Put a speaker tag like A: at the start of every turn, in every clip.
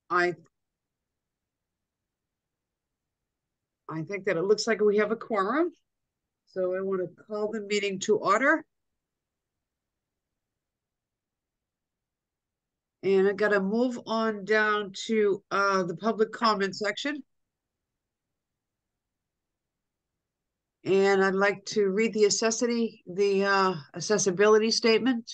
A: I think that it looks like we have a quorum. So I want to call the meeting to order. And I got to move on down to the public comment section. And I'd like to read the accessibility statement.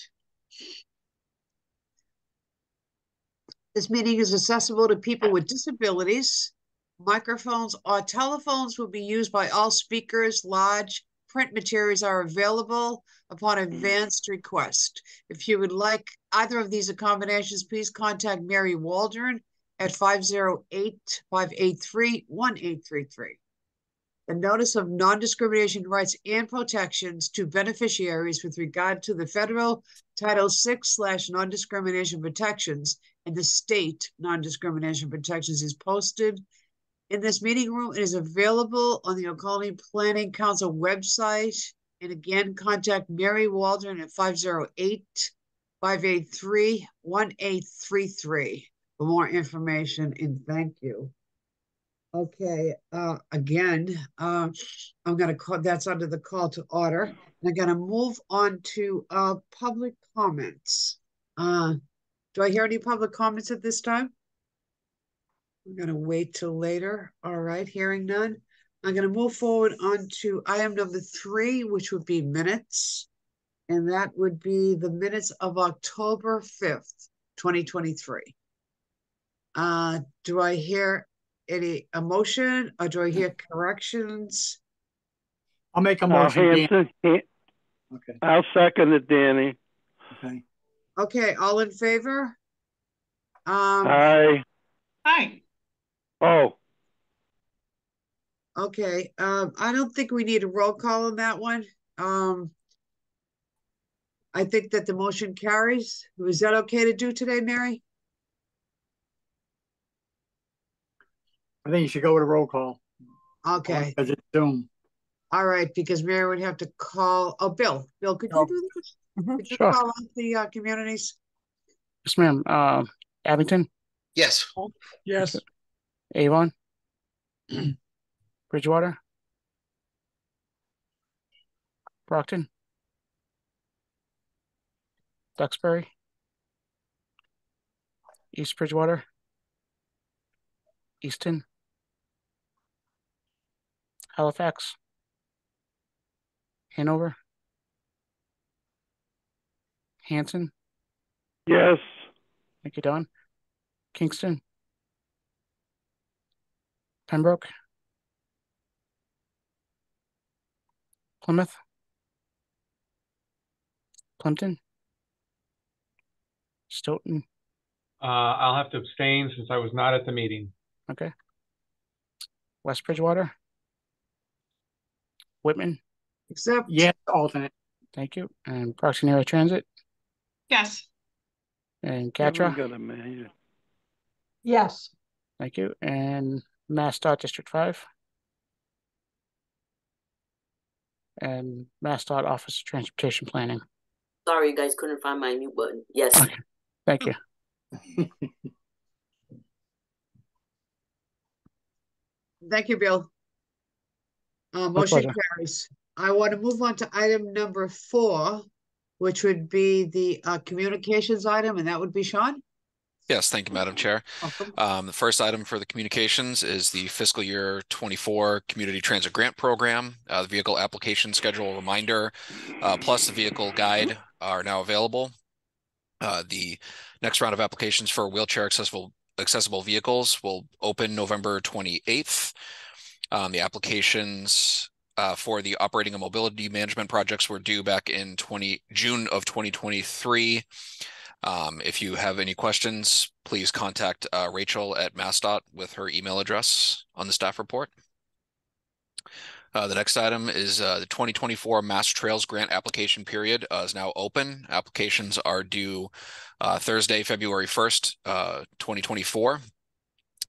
A: This meeting is accessible to people with disabilities. Microphones or telephones will be used by all speakers. Large print materials are available upon advanced request. If you would like either of these accommodations, please contact Mary Waldron at 508-583-1833. The notice of non-discrimination rights and protections to beneficiaries with regard to the federal Title VI/non-discrimination protections and the state non-discrimination protections is posted in this meeting room. It is available on the Oconee Planning Council website. And again, contact Mary Waldron at 508-583-1833 for more information, and thank you. Okay, again, I'm going to call, that's under the call to order. I'm going to move on to public comments. Do I hear any public comments at this time? I'm going to wait till later. All right, hearing none. I'm going to move forward on to item number 3, which would be minutes. And that would be the minutes of October 5th, 2023. Do I hear any motion, or do I hear corrections?
B: I'll make a motion.
C: Okay. I'll second it, Danny.
B: Okay.
A: Okay, all in favor?
C: Aye.
D: Aye.
C: Oh.
A: Okay, I don't think we need a roll call on that one. I think that the motion carries. Was that okay to do today, Mary?
B: I think you should go with a roll call.
A: Okay.
B: Because it's Zoom.
A: All right, because Mary would have to call. Oh, Bill. Bill, could you do this? Could you
E: Sure.
A: call out the communities?
E: Yes, ma'am. Abington,
F: Yes.
B: Yes.
E: Avon, Bridgewater, Brockton, Duxbury, East Bridgewater, Easton, Halifax, Hanover, Hanson.
C: Yes.
E: Thank you, Don. Kingston, Pembroke, Plymouth, Plimpton, Stoughton.
G: I'll have to abstain since I was not at the meeting.
E: Okay. West Bridgewater, Whitman.
A: Except.
B: Yes, alternate.
E: Thank you. And Parks and Area Transit.
D: Yes.
E: And Gatra.
D: Yes.
E: Thank you. And MassDOT District 5. And MassDOT Office of Transportation Planning.
H: Sorry, you guys couldn't find my mute button. Yes.
E: Okay. Thank you.
A: Thank you, Bill. Motion carries. I want to move on to item number 4, which would be the communications item, and that would be Sean.
F: Yes, thank you, Madam Chair.
A: Awesome.
F: The first item for the communications is the fiscal year 24 Community Transit Grant Program. The vehicle application schedule reminder, plus the vehicle guide are now available. The next round of applications for wheelchair accessible vehicles will open November 28th. The applications for the operating and mobility management projects were due back in June of 2023. If you have any questions, please contact Rachel at MassDOT with her email address on the staff report. The next item is the 2024 Mass Trails Grant application period is now open. Applications are due Thursday, February 1st, 2024.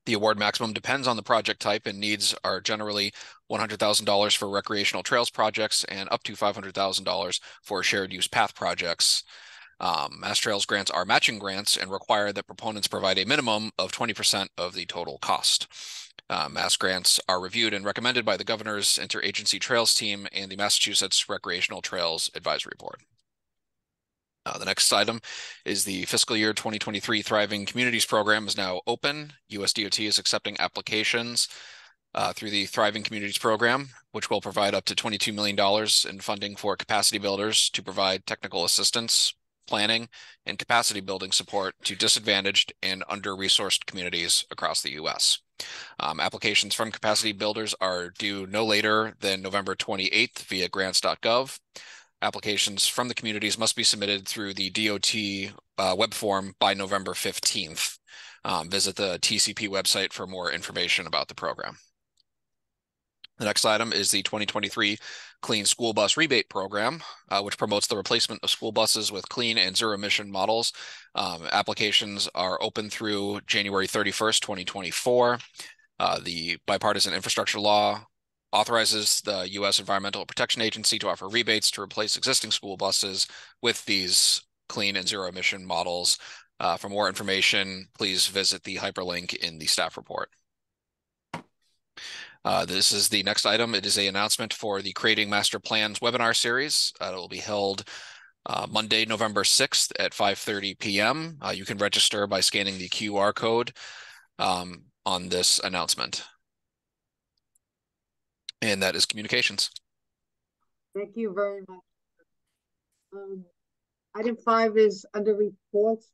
F: The award maximum depends on the project type, and needs are generally $100,000 for recreational trails projects and up to $500,000 for shared use path projects. Mass Trails grants are matching grants and require that proponents provide a minimum of 20% of the total cost. Mass grants are reviewed and recommended by the governor's interagency trails team and the Massachusetts Recreational Trails Advisory Board. The next item is the fiscal year 2023 Thriving Communities Program is now open. USDOT is accepting applications through the Thriving Communities Program, which will provide up to $22 million in funding for capacity builders to provide technical assistance, planning, and capacity building support to disadvantaged and under-resourced communities across the U.S. Applications from capacity builders are due no later than November 28th via grants.gov. Applications from the communities must be submitted through the DOT web form by November 15th. Visit the TCP website for more information about the program. The next item is the 2023 Clean School Bus Rebate Program, which promotes the replacement of school buses with clean and zero-emission models. Applications are open through January 31st, 2024. The bipartisan infrastructure law authorizes the U.S. Environmental Protection Agency to offer rebates to replace existing school buses with these clean and zero-emission models. For more information, please visit the hyperlink in the staff report. This is the next item. It is an announcement for the Creating Master Plans webinar series. It will be held Monday, November 6th at 5:30 p.m. You can register by scanning the QR code on this announcement. And that is communications.
A: Thank you very much. Item 5 is under reports.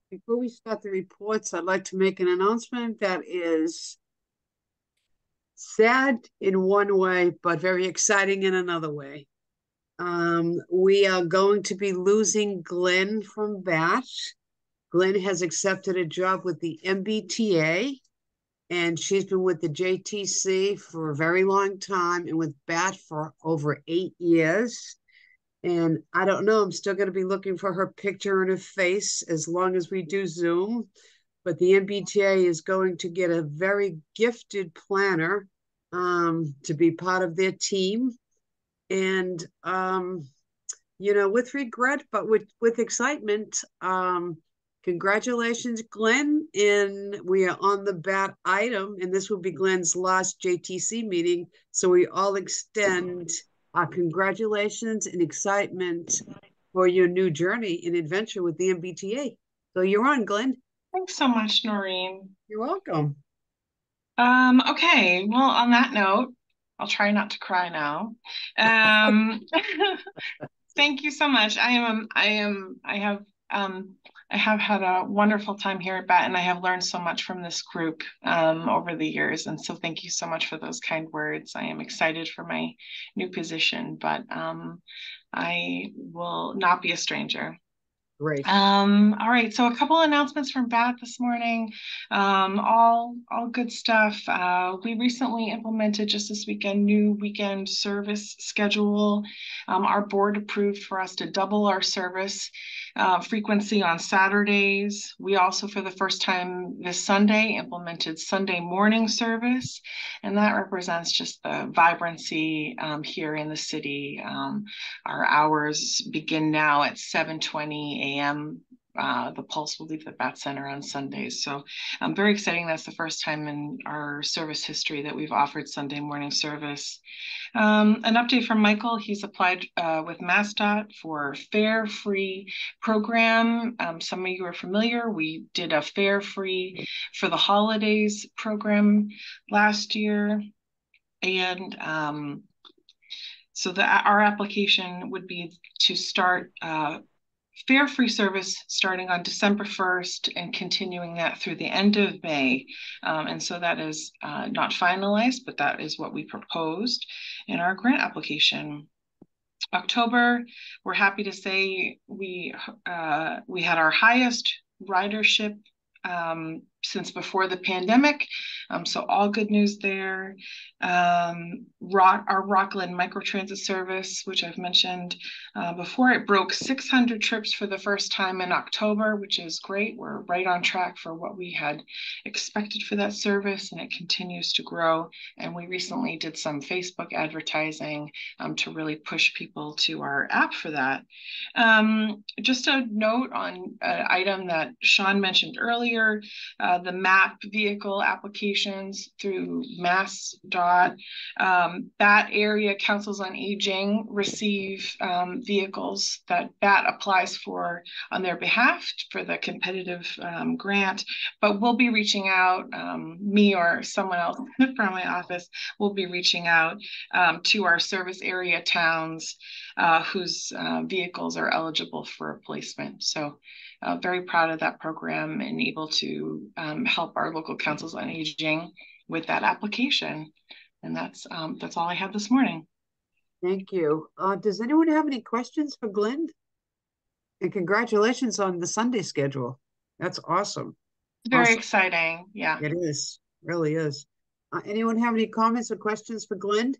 A: Before we start the reports, I'd like to make an announcement that is sad in one way, but very exciting in another way. We are going to be losing Glenn from BAT. Glenn has accepted a job with the MBTA, and she's been with the JTC for a very long time and with BAT for over 8 years. And I don't know, I'm still going to be looking for her picture and her face as long as we do Zoom. But the MBTA is going to get a very gifted planner to be part of their team. And, you know, with regret, but with excitement, congratulations, Glenn. And we are on the BAT item, and this will be Glenn's last JTC meeting. So we all extend our congratulations and excitement for your new journey and adventure with the MBTA. So you're on, Glenn.
D: Thanks so much, Noreen.
A: You're welcome.
D: Okay, well, on that note, I'll try not to cry now. Thank you so much. I have had a wonderful time here at BAT, and I have learned so much from this group over the years. And so thank you so much for those kind words. I am excited for my new position, but I will not be a stranger.
A: Great.
D: All right, so a couple announcements from BAT this morning. All good stuff. We recently implemented just this weekend new weekend service schedule. Our board approved for us to double our service frequency on Saturdays. We also, for the first time this Sunday, implemented Sunday morning service, and that represents just the vibrancy here in the city. Our hours begin now at 7:20 a.m. The Pulse will leave the BAT Center on Sundays. So very exciting. That's the first time in our service history that we've offered Sunday morning service. An update from Michael. He's applied with MassDOT for fare-free program. Some of you are familiar. We did a fare-free for the holidays program last year. And so our application would be to start fare-free service starting on December 1st and continuing that through the end of May. And so that is not finalized, but that is what we proposed in our grant application. October, we're happy to say we had our highest ridership since before the pandemic. So all good news there. Our Rockland microtransit service, which I've mentioned before, it broke 600 trips for the first time in October, which is great. We're right on track for what we had expected for that service, and it continues to grow. And we recently did some Facebook advertising to really push people to our app for that. Just a note on an item that Sean mentioned earlier, the MAP vehicle applications through MassDOT. BAT area councils on aging receive vehicles that BAT applies for on their behalf for the competitive grant, but we'll be reaching out, me or someone else from my office will be reaching out to our service area towns whose vehicles are eligible for replacement. So very proud of that program and able to help our local councils on aging with that application. And that's all I have this morning.
A: Thank you. Does anyone have any questions for Glenn? And congratulations on the Sunday schedule. That's awesome.
D: Very exciting. Yeah.
A: It is. Really is. Anyone have any comments or questions for Glenn?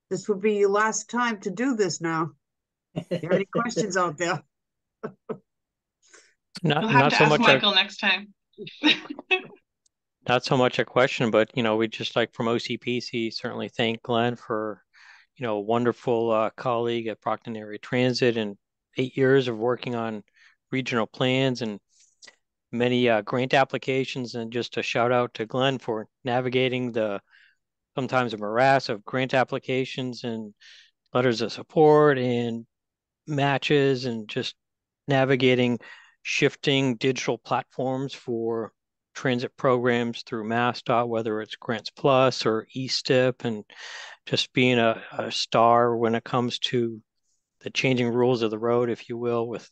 A: This would be your last time to do this now. Do you have any questions out there?
D: You'll have to ask Michael next time.
I: Not so much a question, but, we'd just like from OCPC certainly thank Glenn for, a wonderful colleague at Brockton Area Transit and 8 years of working on regional plans and many grant applications. And just a shout out to Glenn for navigating sometimes a morass of grant applications and letters of support and matches and just navigating shifting digital platforms for transit programs through MassDOT, whether it's Grants Plus or eStip, and just being a star when it comes to the changing rules of the road, if you will, with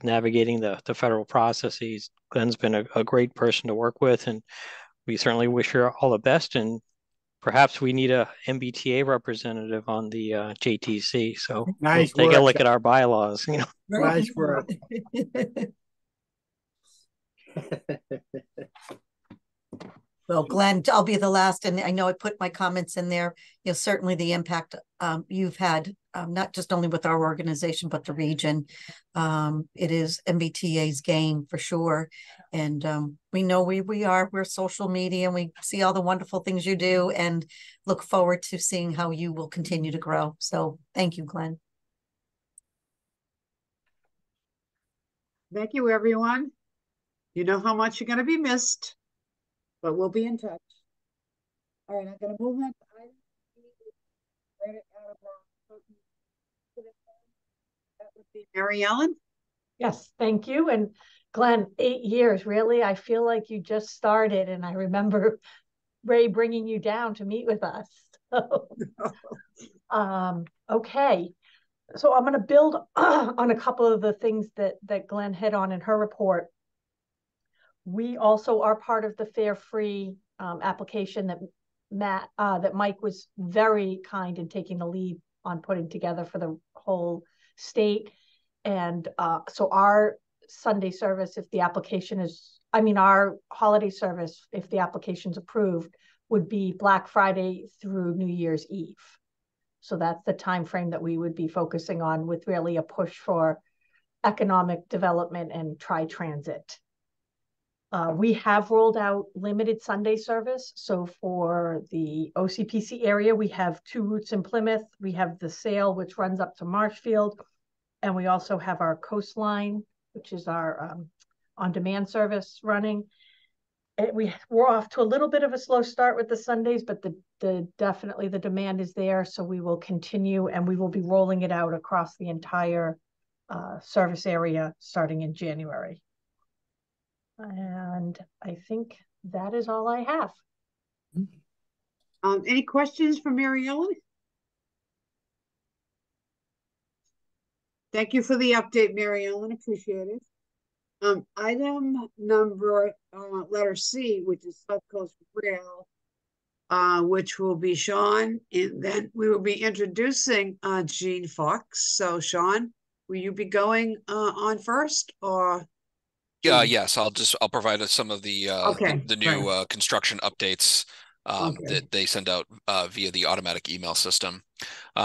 I: navigating the federal processes. Glenn's been a great person to work with, and we certainly wish her all the best. And perhaps we need a MBTA representative on the JTC. So
B: nice
I: take a look at our bylaws.
B: Nice work.
J: Well, Glenn, I'll be the last, and I know I put my comments in there. Certainly the impact you've had, not just only with our organization, but the region. It is MBTA's game for sure. And we know we're social media, and we see all the wonderful things you do and look forward to seeing how you will continue to grow. So thank you, Glenn.
A: Thank you, everyone. You know how much you're going to be missed, but we'll be in touch. All right, I'm going to move on to item that would be Mary Ellen.
K: Yes, thank you. And Glenn, 8 years, really? I feel like you just started, and I remember Ray bringing you down to meet with us. So, okay. So I'm going to build on a couple of the things that Glenn hit on in her report. We also are part of the Fare Free application that Mike was very kind in taking the lead on putting together for the whole state. And so our Sunday service, if the application is, our holiday service, if the application's approved, would be Black Friday through New Year's Eve. So that's the time frame that we would be focusing on, with really a push for economic development and tri-transit. We have rolled out limited Sunday service. So for the OCPC area, we have 2 routes in Plymouth. We have the Sail, which runs up to Marshfield. And we also have our Coastline, which is our on-demand service running. We're off to a little bit of a slow start with the Sundays, but definitely the demand is there. So we will continue, and we will be rolling it out across the entire service area starting in January. And I think that is all I have.
A: Any questions for Mary Ellen? Thank you for the update, Mary Ellen. Appreciate it. Item number letter C, which is South Coast Rail, which will be Sean, and then we will be introducing Jean Fox. So, Sean, will you be going on first, or?
F: Yes, I'll provide some of the new construction updates that they send out via the automatic email system.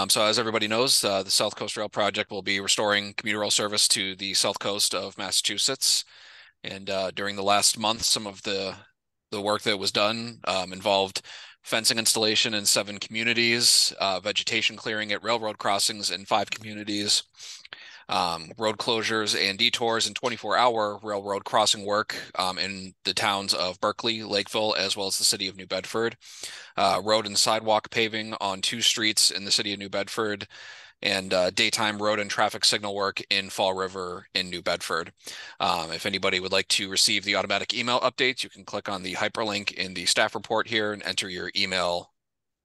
F: So as everybody knows, the South Coast Rail project will be restoring commuter rail service to the south coast of Massachusetts. And during the last month, some of the work that was done involved fencing installation in 7 communities, vegetation clearing at railroad crossings in 5 communities, road closures and detours and 24-hour railroad crossing work in the towns of Berkeley, Lakeville, as well as the city of New Bedford, road and sidewalk paving on 2 streets in the city of New Bedford, and daytime road and traffic signal work in Fall River in New Bedford. If anybody would like to receive the automatic email updates, you can click on the hyperlink in the staff report here and enter your email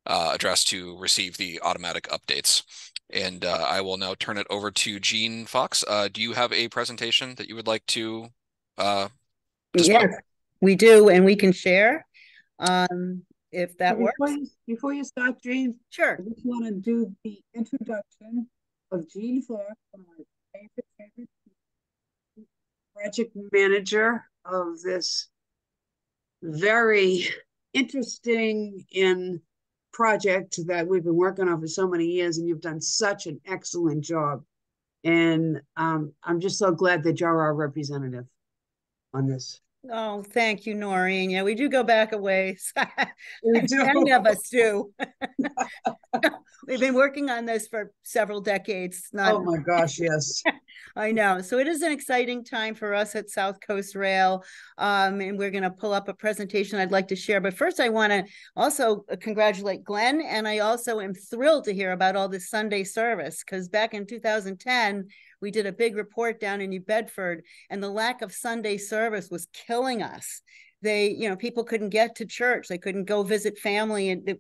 F: address to receive the automatic updates. And I will now turn it over to Jean Fox. Do you have a presentation that you would like to display?
L: Yes, we do, and we can share if that works.
A: Before you start, Jean,
L: sure.
A: I just want to do the introduction of Jean Fox, one of my favorite project manager of this very interesting project that we've been working on for so many years, and you've done such an excellent job. And I'm just so glad that you're our representative on this.
L: Oh, thank you, Noreen. Yeah, we do go back a ways.
A: We do.
L: Many of us do. We've been working on this for several decades.
A: Oh my gosh, yes.
L: I know. So it is an exciting time for us at South Coast Rail. And we're going to pull up a presentation I'd like to share. But first, I want to also congratulate Glenn. And I also am thrilled to hear about all this Sunday service, because back in 2010, we did a big report down in New Bedford, and the lack of Sunday service was killing us. People couldn't get to church. They couldn't go visit family. And,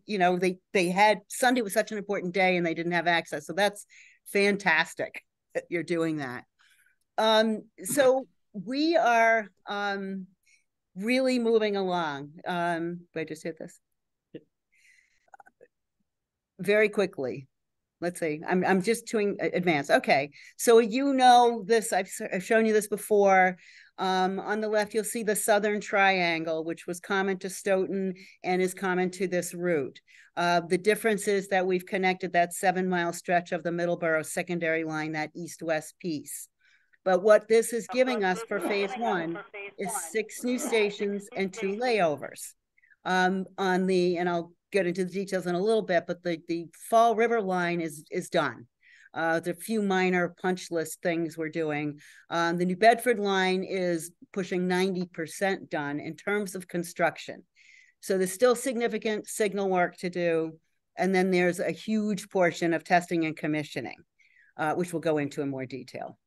L: they had, Sunday was such an important day and they didn't have access. So that's fantastic that you're doing that. So we are really moving along. I just hit this very quickly. Let's see, I'm just doing advance. Okay, so this, I've shown you this before. On the left, you'll see the Southern Triangle, which was common to Stoughton and is common to this route. The difference is that we've connected that 7-mile stretch of the Middleborough secondary line, that east-west piece. But what this is giving us for phase 1 is 6 new stations and 2 layovers. And I'll get into the details in a little bit, but the Fall River line is done. There are a few minor punch list things we're doing. The New Bedford line is pushing 90% done in terms of construction. So there's still significant signal work to do. And then there's a huge portion of testing and commissioning, which we'll go into in more detail.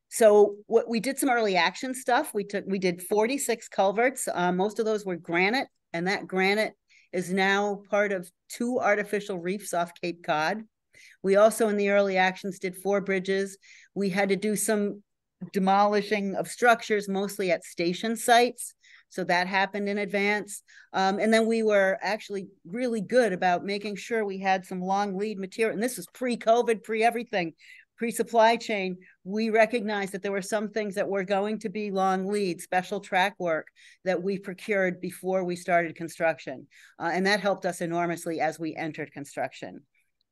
L: So we did some early action stuff. We did 46 culverts. Most of those were granite, and that granite is now part of 2 artificial reefs off Cape Cod. We also, in the early actions, did 4 bridges. We had to do some demolishing of structures, mostly at station sites. So that happened in advance. And then we were actually really good about making sure we had some long lead material. And this was pre-COVID, pre-everything, pre-supply chain. We recognized that there were some things that were going to be long lead, special track work that we procured before we started construction. And that helped us enormously as we entered construction.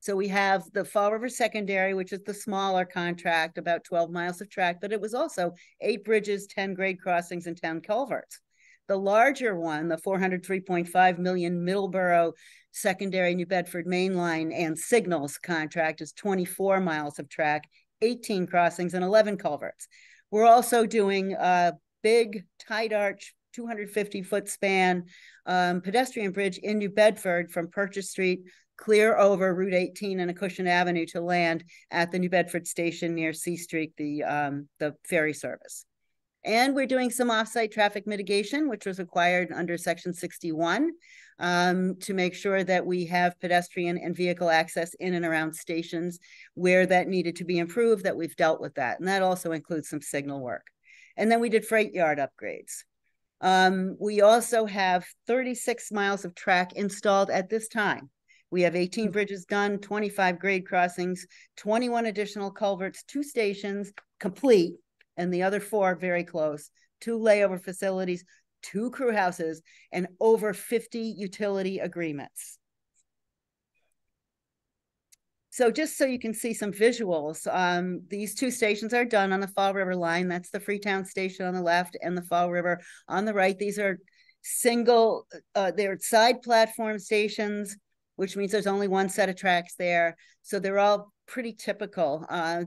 L: So we have the Fall River Secondary, which is the smaller contract, about 12 miles of track, but it was also 8 bridges, 10 grade crossings, and 10 culverts. The larger one, the $403.5 million Middleborough Secondary New Bedford Main Line and Signals contract, is 24 miles of track, 18 crossings, and 11 culverts. We're also doing a big tight arch, 250-foot span pedestrian bridge in New Bedford from Purchase Street clear over Route 18 and Acushnet Avenue to land at the New Bedford station near C Street, the ferry service. And we're doing some offsite traffic mitigation, which was required under Section 61 to make sure that we have pedestrian and vehicle access in and around stations where that needed to be improved, that we've dealt with that. And that also includes some signal work. And then we did freight yard upgrades. We also have 36 miles of track installed at this time. We have 18 bridges done, 25 grade crossings, 21 additional culverts, 2 stations complete, and the other 4 very close, 2 layover facilities, 2 crew houses, and over 50 utility agreements. So just so you can see some visuals, these 2 stations are done on the Fall River line. That's the Freetown station on the left and the Fall River on the right. These are single, they're side platform stations, which means there's only 1 set of tracks there. So they're all pretty typical.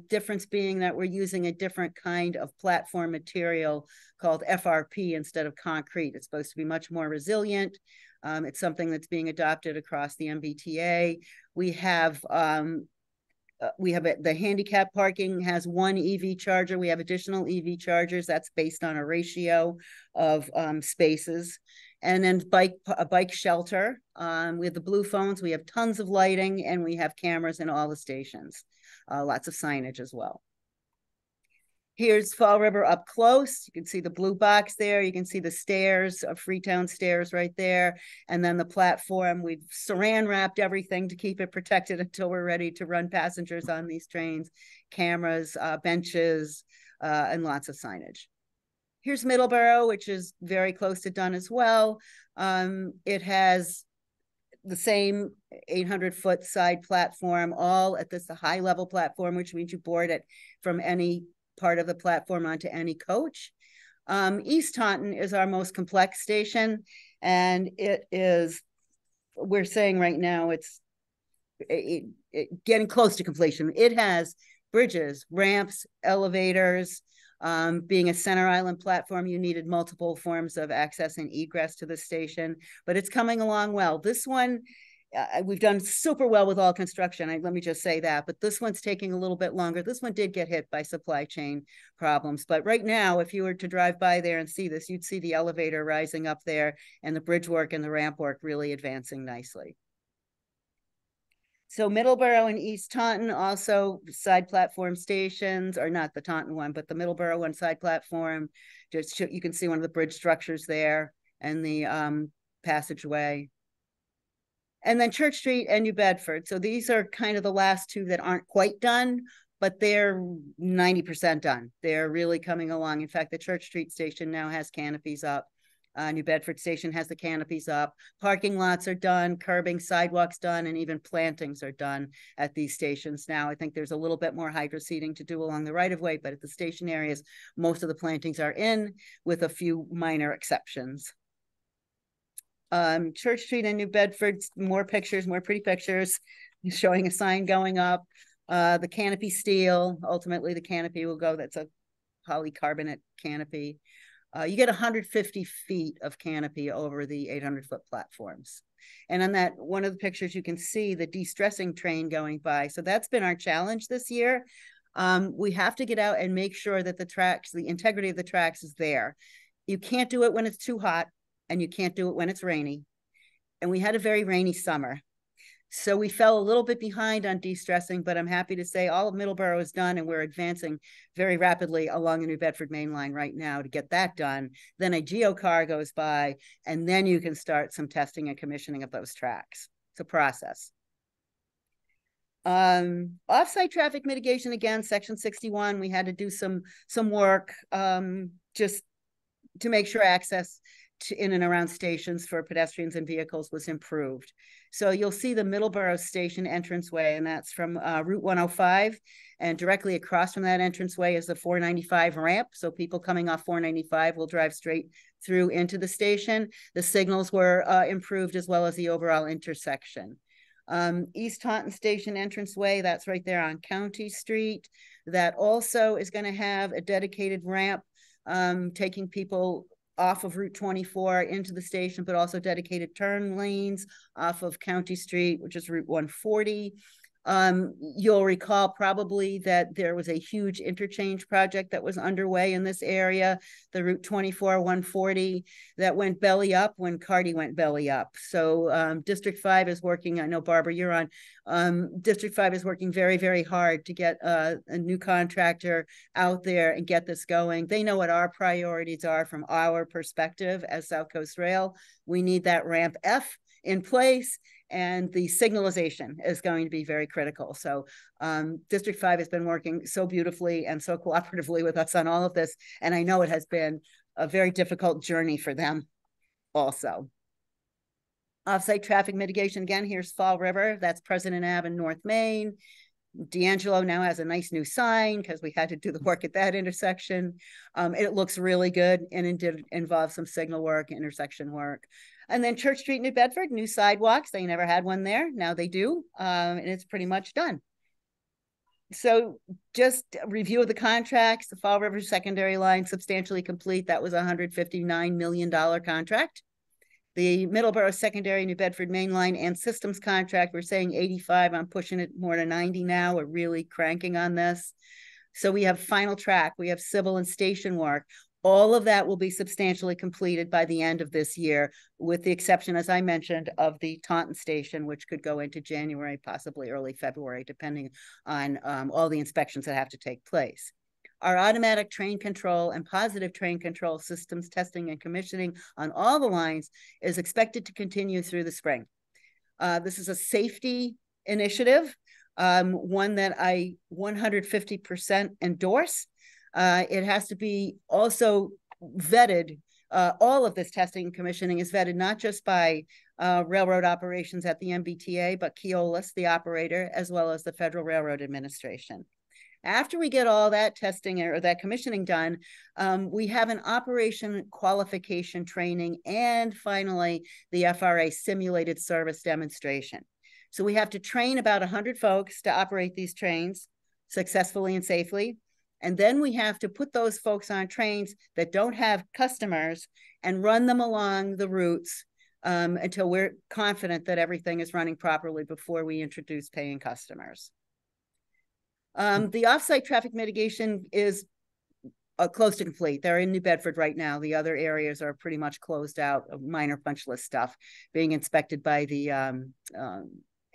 L: Difference being that we're using a different kind of platform material called FRP instead of concrete. It's supposed to be much more resilient. It's something that's being adopted across the MBTA. We have the handicap parking has 1 EV charger. We have additional EV chargers. That's based on a ratio of spaces. And then a bike shelter. We have the blue phones. We have tons of lighting, and we have cameras in all the stations. Lots of signage as well. Here's Fall River up close. You can see the blue box there. You can see the stairs of Freetown stairs right there. And then the platform, we've saran wrapped everything to keep it protected until we're ready to run passengers on these trains, cameras, benches, and lots of signage. Here's Middleborough, which is very close to done as well. It has the same 800-foot side platform, all at this high level platform, which means you board it from any part of the platform onto any coach. East Taunton is our most complex station, and it is, we're saying right now, it's getting close to completion. It has bridges, ramps, elevators. Being a center island platform, you needed multiple forms of access and egress to the station, but it's coming along well. This one, we've done super well with all construction. Let me just say that, but this one's taking a little bit longer. This one did get hit by supply chain problems, but right now, if you were to drive by there and see this, you'd see the elevator rising up there and the bridge work and the ramp work really advancing nicely. So Middleborough and East Taunton also side platform stations, or not the Taunton one, but the Middleborough one side platform. Just you can see one of the bridge structures there and the passageway. And then Church Street and New Bedford. So these are kind of the last 2 that aren't quite done, but they're 90% done. They're really coming along. In fact, the Church Street station now has canopies up. New Bedford station has the canopies up. Parking lots are done, curbing, sidewalks done, and even plantings are done at these stations now. I think there's a little bit more hydro seeding to do along the right-of-way, but at the station areas, most of the plantings are in, with a few minor exceptions. Church Street and New Bedford, more pictures, more pretty pictures, showing a sign going up. The canopy steel, ultimately the canopy will go, that's a polycarbonate canopy. You get 150 feet of canopy over the 800-foot platforms. And on that, one of the pictures, you can see the de-stressing train going by. So that's been our challenge this year. We have to get out and make sure that the tracks, the integrity of the tracks is there. You can't do it when it's too hot, and you can't do it when it's rainy. And we had a very rainy summer. So we fell a little bit behind on de-stressing, but I'm happy to say all of Middleborough is done, and we're advancing very rapidly along the New Bedford main line right now to get that done. Then a geocar goes by, and then you can start some testing and commissioning of those tracks. It's a process. Off-site traffic mitigation, again, section 61, we had to do some work just to make sure access in and around stations for pedestrians and vehicles was improved. So you'll see the Middleborough station entranceway, and that's from Route 105. And directly across from that entranceway is the 495 ramp. So people coming off 495 will drive straight through into the station. The signals were improved, as well as the overall intersection. East Taunton Station entranceway, that's right there on County Street. That also is going to have a dedicated ramp taking people off of Route 24 into the station, but also dedicated turn lanes off of County Street, which is Route 140. You'll recall probably that there was a huge interchange project that was underway in this area, the Route 24 140, that went belly up when Carty went belly up. So District 5 is working, I know Barbara, you're on, District 5 is working very, very hard to get a new contractor out there and get this going. They know what our priorities are from our perspective as South Coast Rail. We need that ramp F in place, and the signalization is going to be very critical. So District 5 has been working so beautifully and so cooperatively with us on all of this, and I know it has been a very difficult journey for them also. Off-site traffic mitigation, again, here's Fall River, that's President Ave in North Main. D'Angelo now has a nice new sign because we had to do the work at that intersection. It looks really good, and it did involve some signal work, intersection work. And then Church Street, New Bedford, new sidewalks. They never had one there. Now they do, and it's pretty much done. So just a review of the contracts. The Fall River secondary line substantially complete. That was a $159 million contract. The Middleborough secondary New Bedford main line and systems contract, we're saying 85. I'm pushing it more to 90 now. We're really cranking on this. So we have final track. We have civil and station work. All of that will be substantially completed by the end of this year, with the exception, as I mentioned, of the Taunton station, which could go into January, possibly early February, depending on all the inspections that have to take place. Our automatic train control and positive train control systems testing and commissioning on all the lines is expected to continue through the spring. This is a safety initiative, one that I 150% endorse. It has to be also vetted. All of this testing and commissioning is vetted not just by railroad operations at the MBTA, but Keolis, the operator, as well as the Federal Railroad Administration. After we get all that testing or that commissioning done, we have an operation qualification training and finally the FRA simulated service demonstration. So we have to train about 100 folks to operate these trains successfully and safely. And then we have to put those folks on trains that don't have customers and run them along the routes until we're confident that everything is running properly before we introduce paying customers. The offsite traffic mitigation is close to complete. They're in New Bedford right now. The other areas are pretty much closed out, minor punch list stuff being inspected by the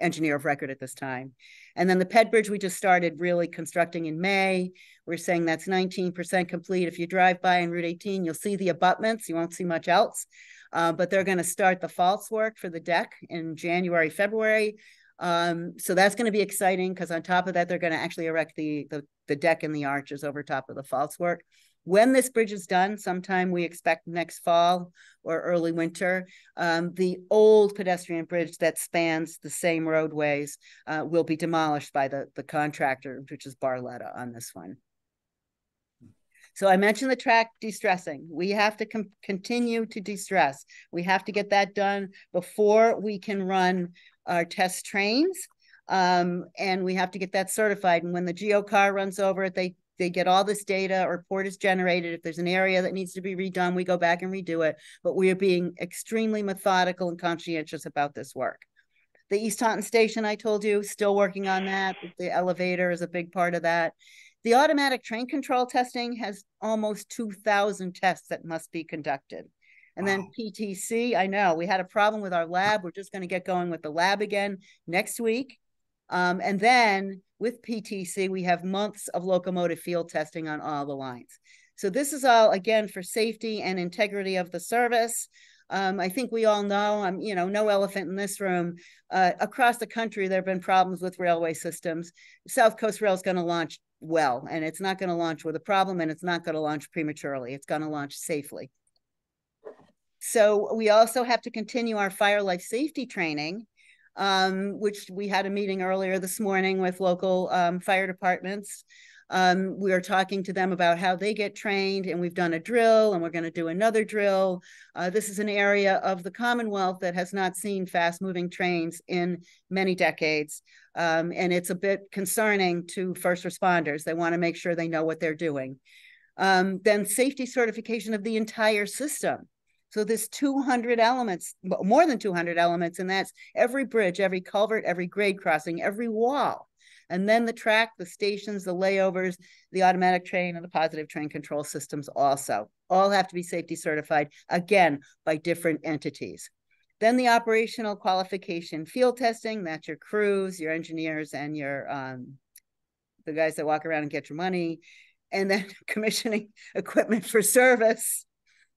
L: engineer of record at this time. And then the Ped Bridge we just started really constructing in May. We're saying that's 19% complete. If you drive by on Route 18, you'll see the abutments. You won't see much else. But they're going to start the false work for the deck in January, February. So that's going to be exciting because on top of that, they're going to actually erect the deck and the arches over top of the false work. When this bridge is done, sometime we expect next fall or early winter, the old pedestrian bridge that spans the same roadways will be demolished by the contractor, which is Barletta on this one. So I mentioned the track de-stressing. We have to continue to de-stress. We have to get that done before we can run our test trains. And we have to get that certified. And when the GeoCar runs over it, they get all this data, a report is generated. If there's an area that needs to be redone, we go back and redo it. But we are being extremely methodical and conscientious about this work. The East Taunton station, I told you, still working on that. The elevator is a big part of that. The automatic train control testing has almost 2,000 tests that must be conducted. And then PTC, I know we had a problem with our lab. We're just going to get going with the lab again next week. And then with PTC, we have months of locomotive field testing on all the lines. So this is all, again, for safety and integrity of the service. I think we all know, no elephant in this room. Across the country, there have been problems with railway systems. South Coast Rail is going to launch well, and it's not going to launch with a problem, and it's not going to launch prematurely. It's going to launch safely. So we also have to continue our fire life safety training, which we had a meeting earlier this morning with local fire departments. We are talking to them about how they get trained, and we've done a drill, and we're going to do another drill. This is an area of the Commonwealth that has not seen fast-moving trains in many decades, and it's a bit concerning to first responders. They want to make sure they know what they're doing. Then safety certification of the entire system. So there's 200 elements, more than 200 elements, and that's every bridge, every culvert, every grade crossing, every wall. And then the track, the stations, the layovers, the automatic train, and the positive train control systems also all have to be safety certified, again, by different entities. Then the operational qualification field testing, that's your crews, your engineers, and your the guys that walk around and get your money. And then commissioning equipment for service.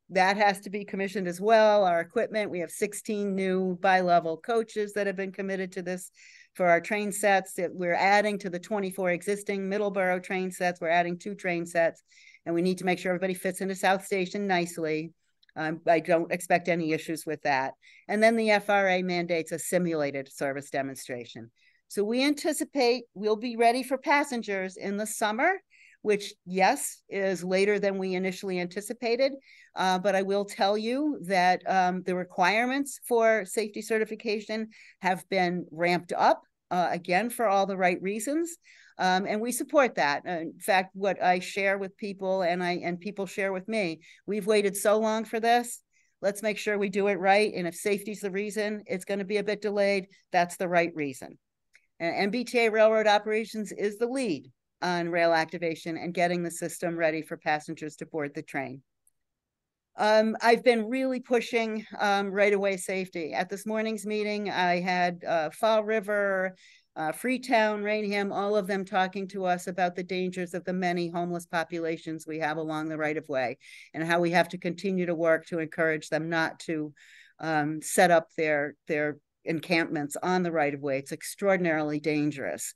L: that has to be commissioned as well. Our equipment, we have 16 new bi-level coaches that have been committed to this for our train sets. That we're adding to the 24 existing Middleborough train sets. We're adding 2 train sets, and we need to make sure everybody fits into South Station nicely. I don't expect any issues with that. And then the FRA mandates a simulated service demonstration. So we anticipate we'll be ready for passengers in the summer, which, yes, is later than we initially anticipated. But I will tell you that the requirements for safety certification have been ramped up, again, for all the right reasons. And we support that. In fact, what I share with people and people share with me, we've waited so long for this. Let's make sure we do it right. And if safety's the reason it's going to be a bit delayed, that's the right reason. And MBTA Railroad Operations is the lead on rail activation and getting the system ready for passengers to board the train. I've been really pushing right-of-way safety. At this morning's meeting, I had Fall River, Freetown, Rainham, all of them talking to us about the dangers of the many homeless populations we have along the right-of-way and how we have to continue to work to encourage them not to set up their encampments on the right-of-way. It's extraordinarily dangerous.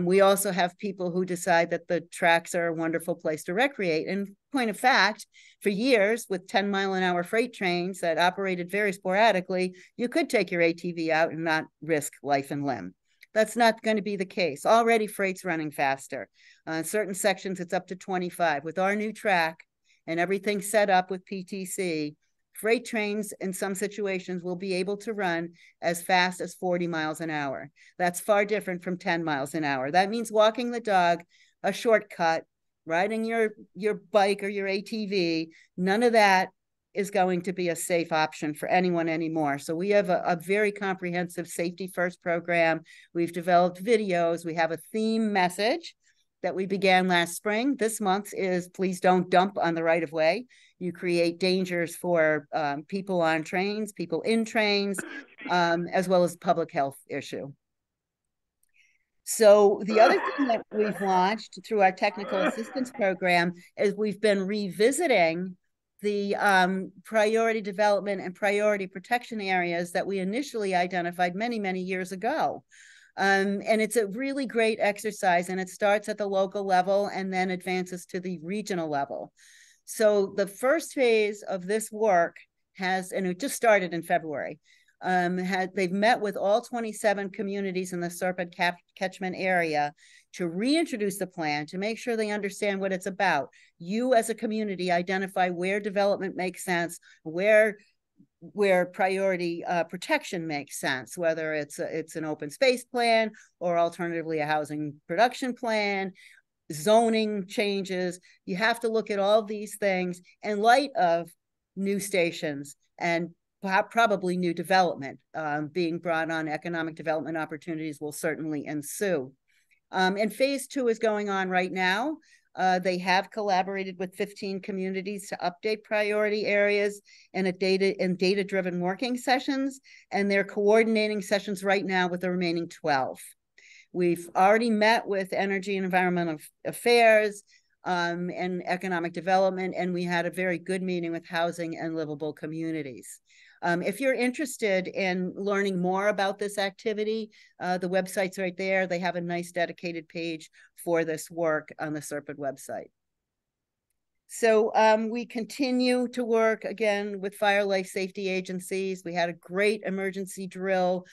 L: We also have people who decide that the tracks are a wonderful place to recreate. And point of fact, for years with 10-mile-an-hour freight trains that operated very sporadically, you could take your ATV out and not risk life and limb. That's not going to be the case. Already freight's running faster. In certain sections, it's up to 25. With our new track and everything set up with PTC, freight trains in some situations will be able to run as fast as 40 miles an hour. That's far different from 10 miles an hour. That means walking the dog, a shortcut, riding your bike or your ATV. None of that is going to be a safe option for anyone anymore. So we have a very comprehensive safety first program. We've developed videos. We have a theme message that we began last spring. This month is please don't dump on the right of way. You create dangers for people on trains, people in trains, as well as public health issue. So the other thing that we've launched through our technical assistance program is we've been revisiting the priority development and priority protection areas that we initially identified many, many years ago. And it's a really great exercise, and it starts at the local level and then advances to the regional level. So the first phase of this work has, and it just started in February, they've met with all 27 communities in the Serpent catchment area to reintroduce the plan, to make sure they understand what it's about. You as a community identify where development makes sense, where priority protection makes sense, whether it's an open space plan or alternatively a housing production plan, zoning changes. You have to look at all these things in light of new stations and probably new development being brought on. Economic development opportunities will certainly ensue. And phase 2 is going on right now. They have collaborated with 15 communities to update priority areas and data-driven working sessions, and they're coordinating sessions right now with the remaining 12. We've already met with Energy and Environmental Affairs and Economic Development, and we had a very good meeting with Housing and Livable Communities. If you're interested in learning more about this activity, the website's right there. They have a nice dedicated page for this work on the Serpent website. So we continue to work again with fire life safety agencies. We had a great emergency drill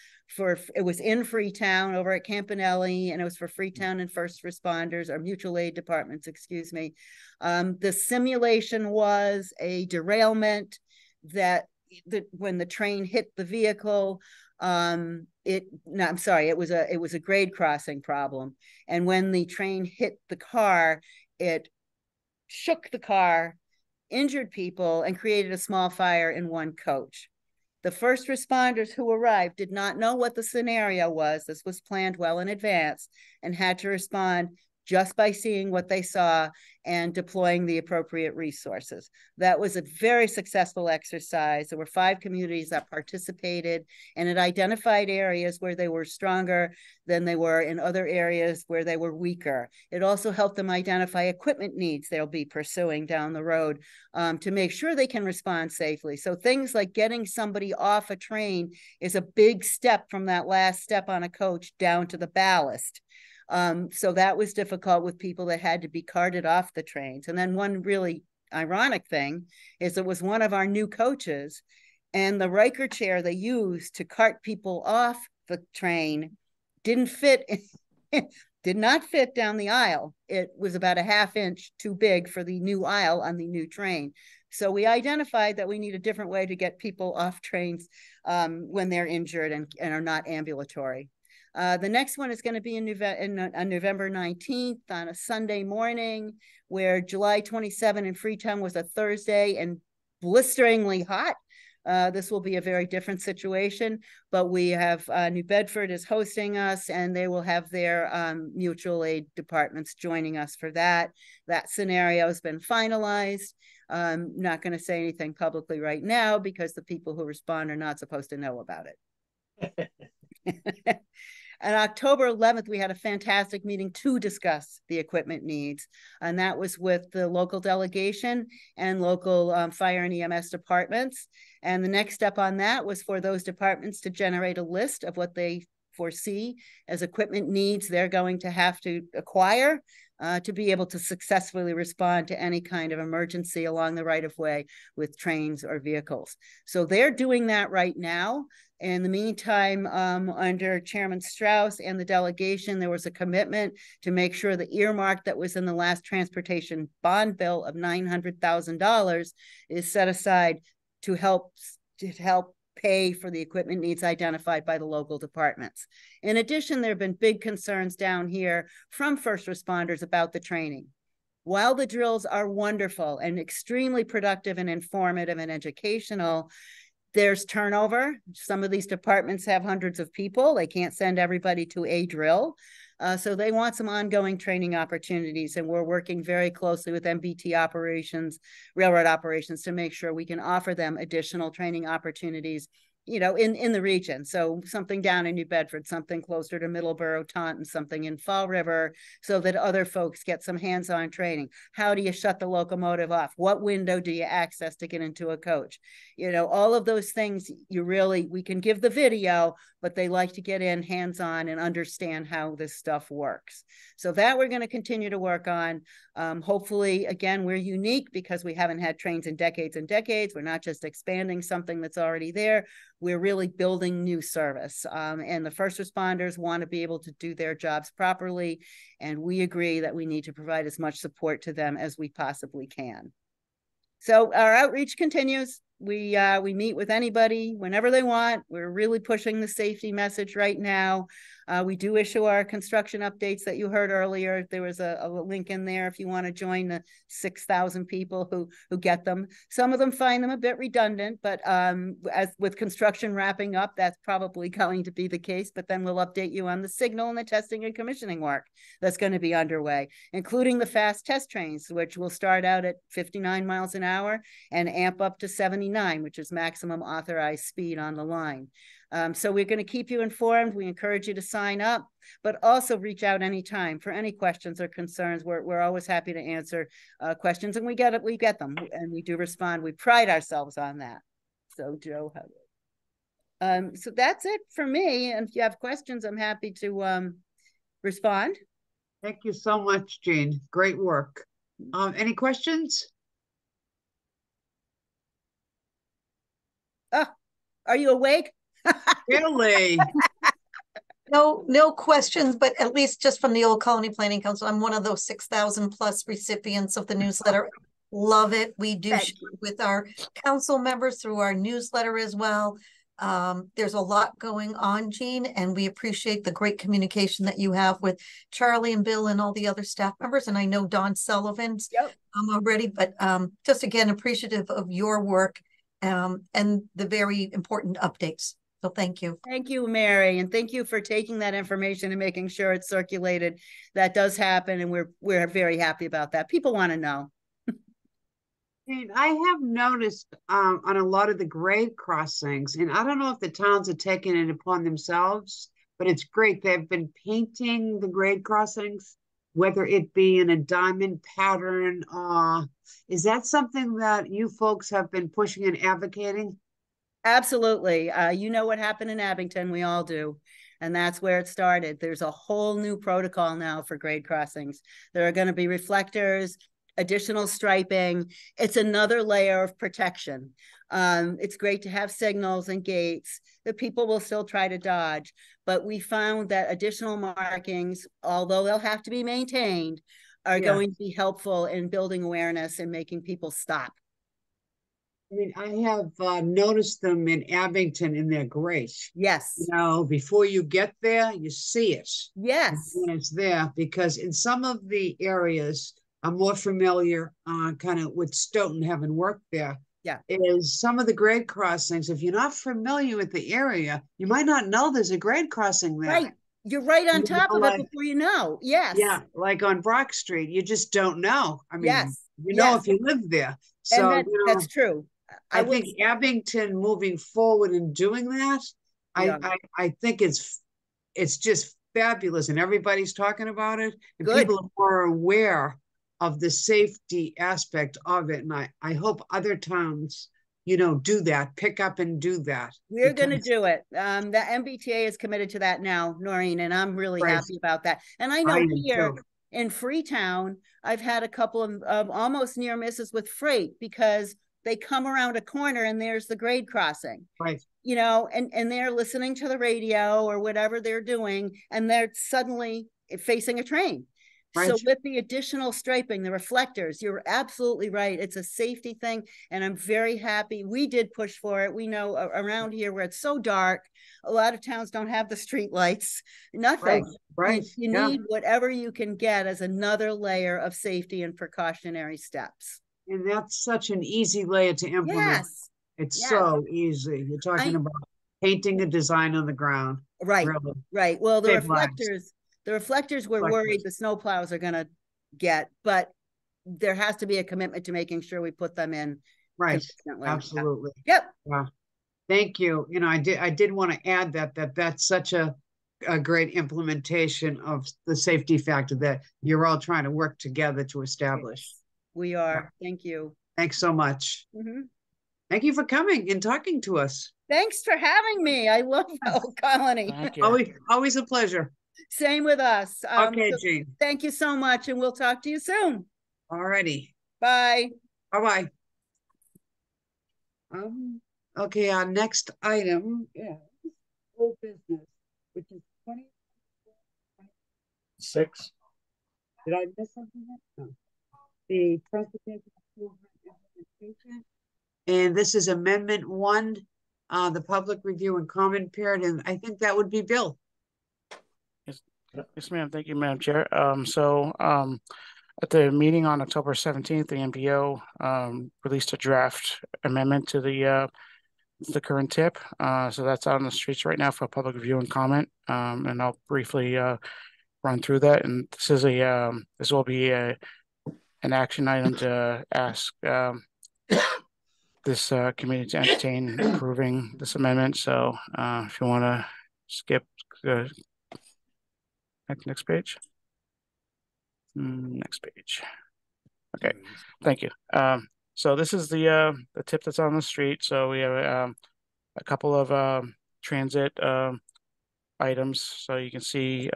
L: it was in Freetown over at Campanelli, and it was for Freetown and first responders, or mutual aid departments, excuse me. The simulation was a derailment that when the train hit the vehicle, it was a grade crossing problem. And when the train hit the car, it shook the car, injured people, and created a small fire in one coach. The first responders who arrived did not know what the scenario was. This was planned well in advance and had to respond just by seeing what they saw and deploying the appropriate resources. That was a very successful exercise. There were 5 communities that participated, and it identified areas where they were stronger than they were in other areas where they were weaker. It also helped them identify equipment needs they'll be pursuing down the road to make sure they can respond safely. So things like getting somebody off a train is a big step from that last step on a coach down to the ballast. So that was difficult with people that had to be carted off the trains. And then one really ironic thing is it was one of our new coaches, and the Riker chair they used to cart people off the train didn't fit, did not fit down the aisle. It was about a ½ inch too big for the new aisle on the new train. So we identified that we need a different way to get people off trains when they're injured and are not ambulatory. The next one is going to be on November 19th on a Sunday morning, where July 27 in Freetown was a Thursday and blisteringly hot. This will be a very different situation, but we have New Bedford is hosting us, and they will have their mutual aid departments joining us for that. That scenario has been finalized. I'm not going to say anything publicly right now because the people who respond are not supposed to know about it. On October 11th, we had a fantastic meeting to discuss the equipment needs, and that was with the local delegation and local fire and EMS departments. And the next step on that was for those departments to generate a list of what they foresee as equipment needs they're going to have to acquire to be able to successfully respond to any kind of emergency along the right-of-way with trains or vehicles. So they're doing that right now. In the meantime, under Chairman Strauss and the delegation, there was a commitment to make sure the earmark that was in the last transportation bond bill of $900,000 is set aside to help pay for the equipment needs identified by the local departments. In addition, there have been big concerns down here from first responders about the training. While the drills are wonderful and extremely productive and informative and educational, there's turnover. Some of these departments have hundreds of people. They can't send everybody to a drill. So they want some ongoing training opportunities, and we're working very closely with MBT operations, railroad operations, to make sure we can offer them additional training opportunities, you know, in the region. So something down in New Bedford, something closer to Middleborough, Taunton, something in Fall River, so that other folks get some hands-on training. How do you shut the locomotive off? What window do you access to get into a coach? You know, all of those things we can give the video, but they like to get in hands-on and understand how this stuff works. So that we're going to continue to work on. Hopefully, again, we're unique because we haven't had trains in decades and decades. We're not just expanding something that's already there. We're really building new service. And the first responders want to be able to do their jobs properly. And we agree that we need to provide as much support to them as we possibly can. So our outreach continues. We meet with anybody whenever they want. We're really pushing the safety message right now. We do issue our construction updates that you heard earlier. There was a link in there if you want to join the 6,000 people who get them. Some of them find them a bit redundant, but as with construction wrapping up, that's probably going to be the case. But then we'll update you on the signal and the testing and commissioning work that's going to be underway, including the fast test trains, which will start out at 59 miles an hour and amp up to 79, which is maximum authorized speed on the line. So we're going to keep you informed. We encourage you to sign up, but also reach out anytime for any questions or concerns. We're always happy to answer questions, and we get them, and we do respond. We pride ourselves on that. So Joe, so that's it for me. And if you have questions, I'm happy to respond.
A: Thank you so much, Jean. Great work. Any questions?
L: Oh, are you awake?
A: Really?
J: No questions, but at least just from the Old Colony Planning Council, I'm one of those 6,000 plus recipients of the newsletter. Love it. We do share with our council members through our newsletter as well. There's a lot going on, Jean, and we appreciate the great communication that you have with Charlie and Bill and all the other staff members. And I know Don Sullivan's already, but just again, appreciative of your work and the very important updates. So thank you.
L: Thank you, Mary, and thank you for taking that information and making sure it's circulated. That does happen, and we're very happy about that. People want to know.
A: And I have noticed on a lot of the grade crossings, and I don't know if the towns are taking it upon themselves, but it's great. They've been painting the grade crossings, whether it be in a diamond pattern. Is that something that you folks have been pushing and advocating?
L: Absolutely. You know what happened in Abington, we all do. And that's where it started. There's a whole new protocol now for grade crossings. There are going to be reflectors, additional striping. It's another layer of protection. It's great to have signals and gates that people will still try to dodge. But we found that additional markings, although they'll have to be maintained, are going to be helpful in building awareness and making people stop.
A: I mean, I have noticed them in Abington, and they're great.
L: Yes.
A: You know, before you get there, you see it.
L: Yes.
A: When it's there, because in some of the areas, I'm more familiar kind of with Stoughton, having worked there.
L: Yeah.
A: Is some of the grade crossings, if you're not familiar with the area, you might not know there's a grade crossing there.
L: Right. You're right on top of it before you know. Yes.
A: Yeah, like on Brock Street, you just don't know. I mean,
L: yes.
A: you know if you live there. So
L: and that's true.
A: I think Abington moving forward and doing that, I think it's just fabulous, and everybody's talking about it, and people are more aware of the safety aspect of it. And I hope other towns, you know, do that, pick up and do that.
L: We're going to do it. The MBTA is committed to that now, Noreen, and I'm really happy about that. And I know here in Freetown, I've had a couple of almost near misses with freight because they come around a corner and there's the grade crossing.
A: Right.
L: You know, and they're listening to the radio or whatever they're doing, and they're suddenly facing a train. Right. So with the additional striping, the reflectors, you're absolutely right. It's a safety thing, and I'm very happy. We did push for it. We know around here where it's so dark, a lot of towns don't have the street lights, nothing.
A: Right.
L: You need whatever you can get as another layer of safety and precautionary steps.
A: And that's such an easy layer to implement.
L: Yes.
A: It's so easy. You're talking about painting a design on the ground.
L: Right.
A: Really.
L: Right. Well, the reflectors we're worried the snowplows are going to get, but there has to be a commitment to making sure we put them in.
A: Right. Absolutely.
L: Yep.
A: Yeah. Thank you. You know, I did want to add that's such a great implementation of the safety factor that you're all trying to work together to establish.
L: Yes, we are. Yeah. Thank you.
A: Thanks so much. Thank you for coming and talking to us.
L: Thanks for having me. I love Old Colony.
E: Thank you.
A: Always a pleasure.
L: Same with us.
A: Okay, Jean.
L: Thank you so much, and we'll talk to you soon.
A: All righty.
L: Bye.
A: Bye-bye. Okay, our next item is old business, which is
B: 6.
A: Did I miss something? No. The transportation improvement implementation. And this is Amendment 1, the public review and comment period, and I think that would be Bill.
E: Yes, ma'am. Thank you, Madam Chair. At the meeting on October 17th, the MPO released a draft amendment to the current tip. So that's out on the streets right now for public review and comment. And I'll briefly run through that. And this is this will be an action item to ask this committee to entertain approving this amendment. So if you want to skip next page. Next page. Okay, thank you. So this is the tip that's on the street. So we have a couple of transit items. So you can see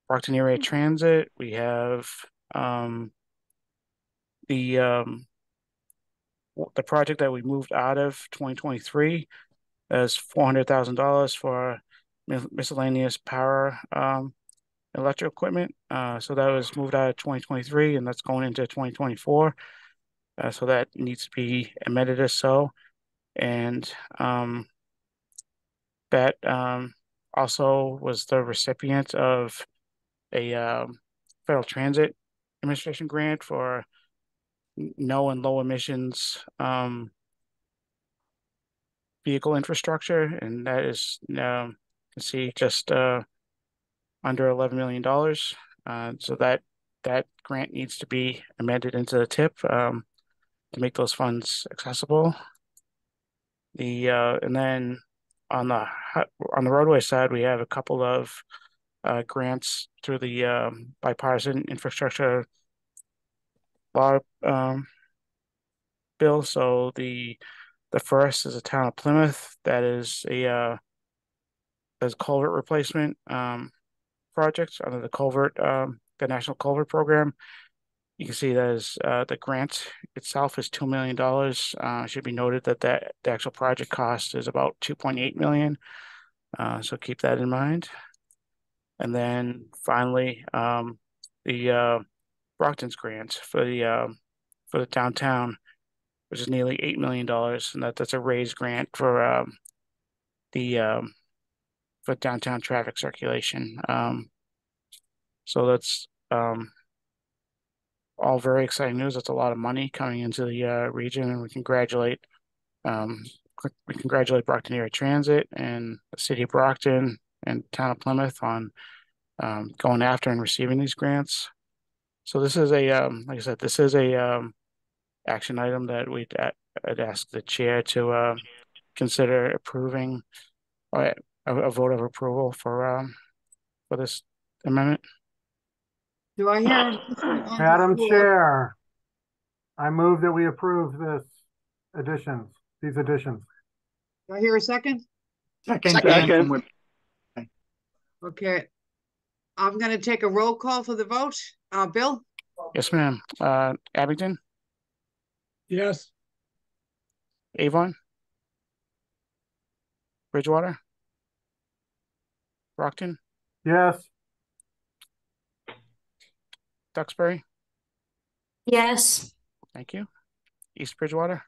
E: Brockton Area Transit. We have the project that we moved out of 2023 as $400,000 for miscellaneous power electric equipment. So that was moved out of 2023 and that's going into 2024. So that needs to be amended as so. And that also was the recipient of a Federal Transit Administration grant for no and low emissions vehicle infrastructure, and that is you can see just under $11 million. So that grant needs to be amended into the TIP to make those funds accessible. And then on the roadway side, we have a couple of grants through the bipartisan infrastructure law bill. So the first is the town of Plymouth. That is a culvert replacement project under the National Culvert Program. You can see that is the grant itself is $2 million. It should be noted that the actual project cost is about $2.8 million. So keep that in mind. And then finally, the Brockton's grant for the downtown, which is nearly $8 million, and that's a raised grant for for downtown traffic circulation. So that's all very exciting news. That's a lot of money coming into the region, and we congratulate Brockton Area Transit and the City of Brockton and Town of Plymouth on going after and receiving these grants. So this is like I said, this is a action item that I'd ask the chair to consider approving a vote of approval for this amendment.
A: Do I hear a motion on the
B: Madam
A: floor?
B: Chair, I move that we approve these additions.
A: Do I hear a second?
C: Second.
A: Okay. I'm going to take a roll call for the vote. Bill?
E: Yes, ma'am. Abington?
B: Yes.
E: Avon? Bridgewater? Brockton?
B: Yes.
E: Duxbury?
M: Yes.
E: Thank you. East Bridgewater?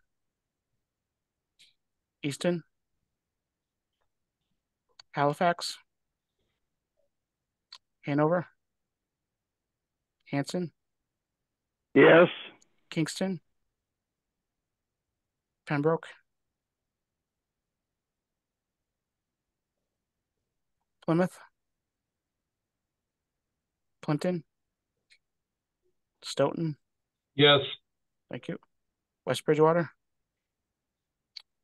E: Easton? Halifax? Hanover? Hanson?
C: Yes.
E: Kingston? Pembroke? Plymouth? Plimpton? Stoughton?
G: Yes.
E: Thank you. West Bridgewater?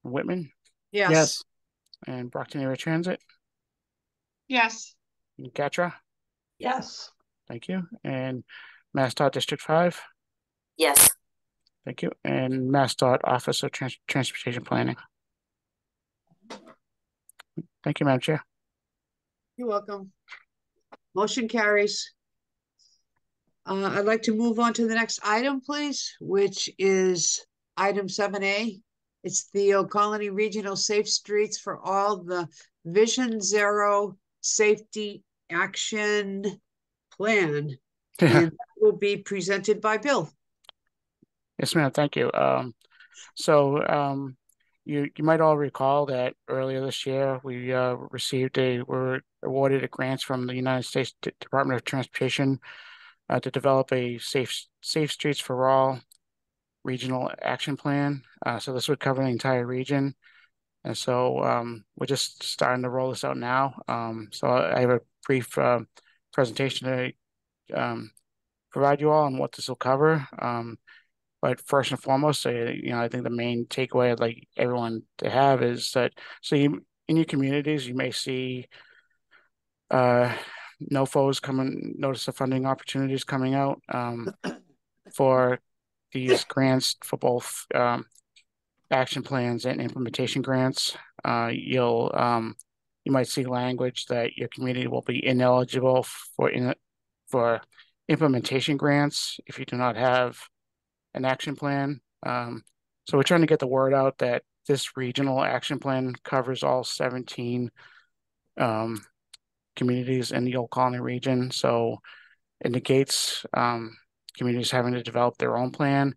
E: Whitman?
A: Yes.
E: And Brockton Area Transit?
D: Yes.
E: And Gatra?
K: Yes.
E: Thank you. And MassDOT District 5?
H: Yes.
E: Thank you. And MassDOT Office of Transportation Planning. Thank you, Madam Chair.
A: You're welcome. Motion carries. I'd like to move on to the next item, please, which is item 7A. It's the Colony Regional Safe Streets for All, the Vision Zero Safety Action Plan. And that will be presented by Bill.
E: Yes, ma'am. Thank you. You might all recall that earlier this year we were awarded a grant from the United States Department of Transportation to develop a safe streets for all regional action plan. So this would cover the entire region, and so we're just starting to roll this out now. So I have a brief presentation to provide you all on what this will cover. But first and foremost, I think the main takeaway I'd like everyone to have is that in your communities, you may see NOFOs notice of funding opportunities coming out for these grants for both action plans and implementation grants. You might see language that your community will be ineligible for implementation grants if you do not have an action plan. So we're trying to get the word out that this regional action plan covers all 17 communities in the Old Colony region. So it negates communities having to develop their own plan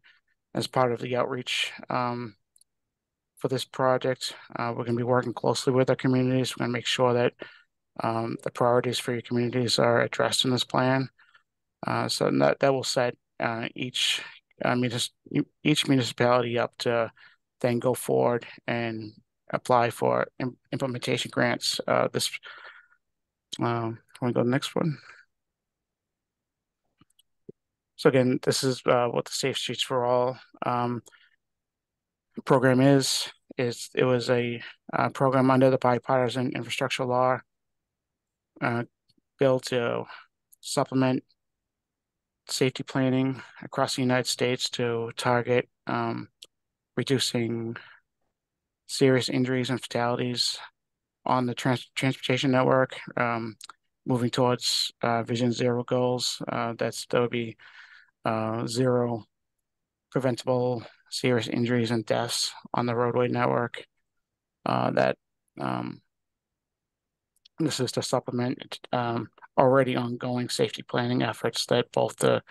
E: as part of the outreach for this project. We're going to be working closely with our communities. We're going to make sure that the priorities for your communities are addressed in this plan. So that will set each municipality up to then go forward and apply for implementation grants. Can we go to the next one? So again, this is what the Safe Streets for All program is. It was a program under the bipartisan infrastructure law bill to supplement safety planning across the United States to target reducing serious injuries and fatalities on the transportation network, moving towards Vision Zero goals. That would be zero preventable serious injuries and deaths on the roadway network. This is to supplement already ongoing safety planning efforts that both that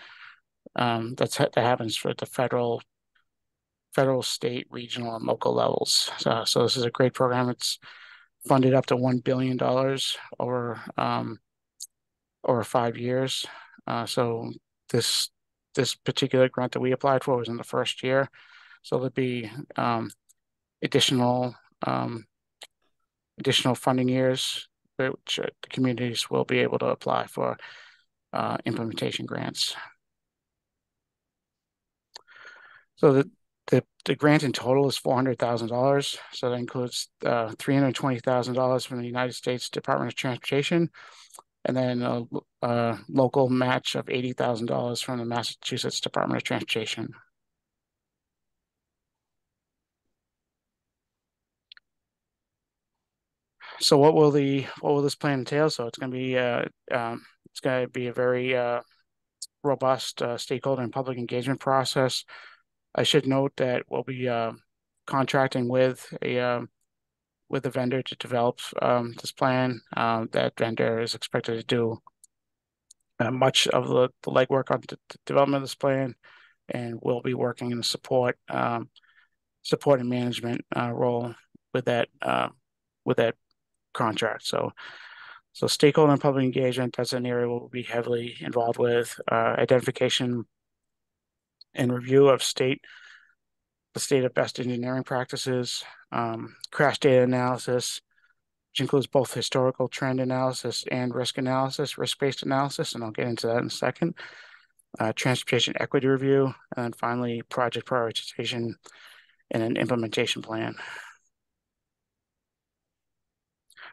E: happens for the federal, state, regional, and local levels. So this is a great program. It's funded up to $1 billion over 5 years. So this particular grant that we applied for was in the first year. So there'd be additional funding years which the communities will be able to apply for implementation grants. So the grant in total is $400,000. So that includes $320,000 from the United States Department of Transportation, and then a local match of $80,000 from the Massachusetts Department of Transportation. So what will this plan entail? So it's going to be a very robust stakeholder and public engagement process. I should note that we'll be contracting with a vendor to develop this plan. That vendor is expected to do much of the legwork on the development of this plan, and we'll be working in the support and management role with that contract. So stakeholder and public engagement, that's an area we'll be heavily involved with. Identification and review of the state of best engineering practices, crash data analysis, which includes both historical trend analysis and risk-based analysis, and I'll get into that in a second. Transportation equity review, and then finally project prioritization and an implementation plan.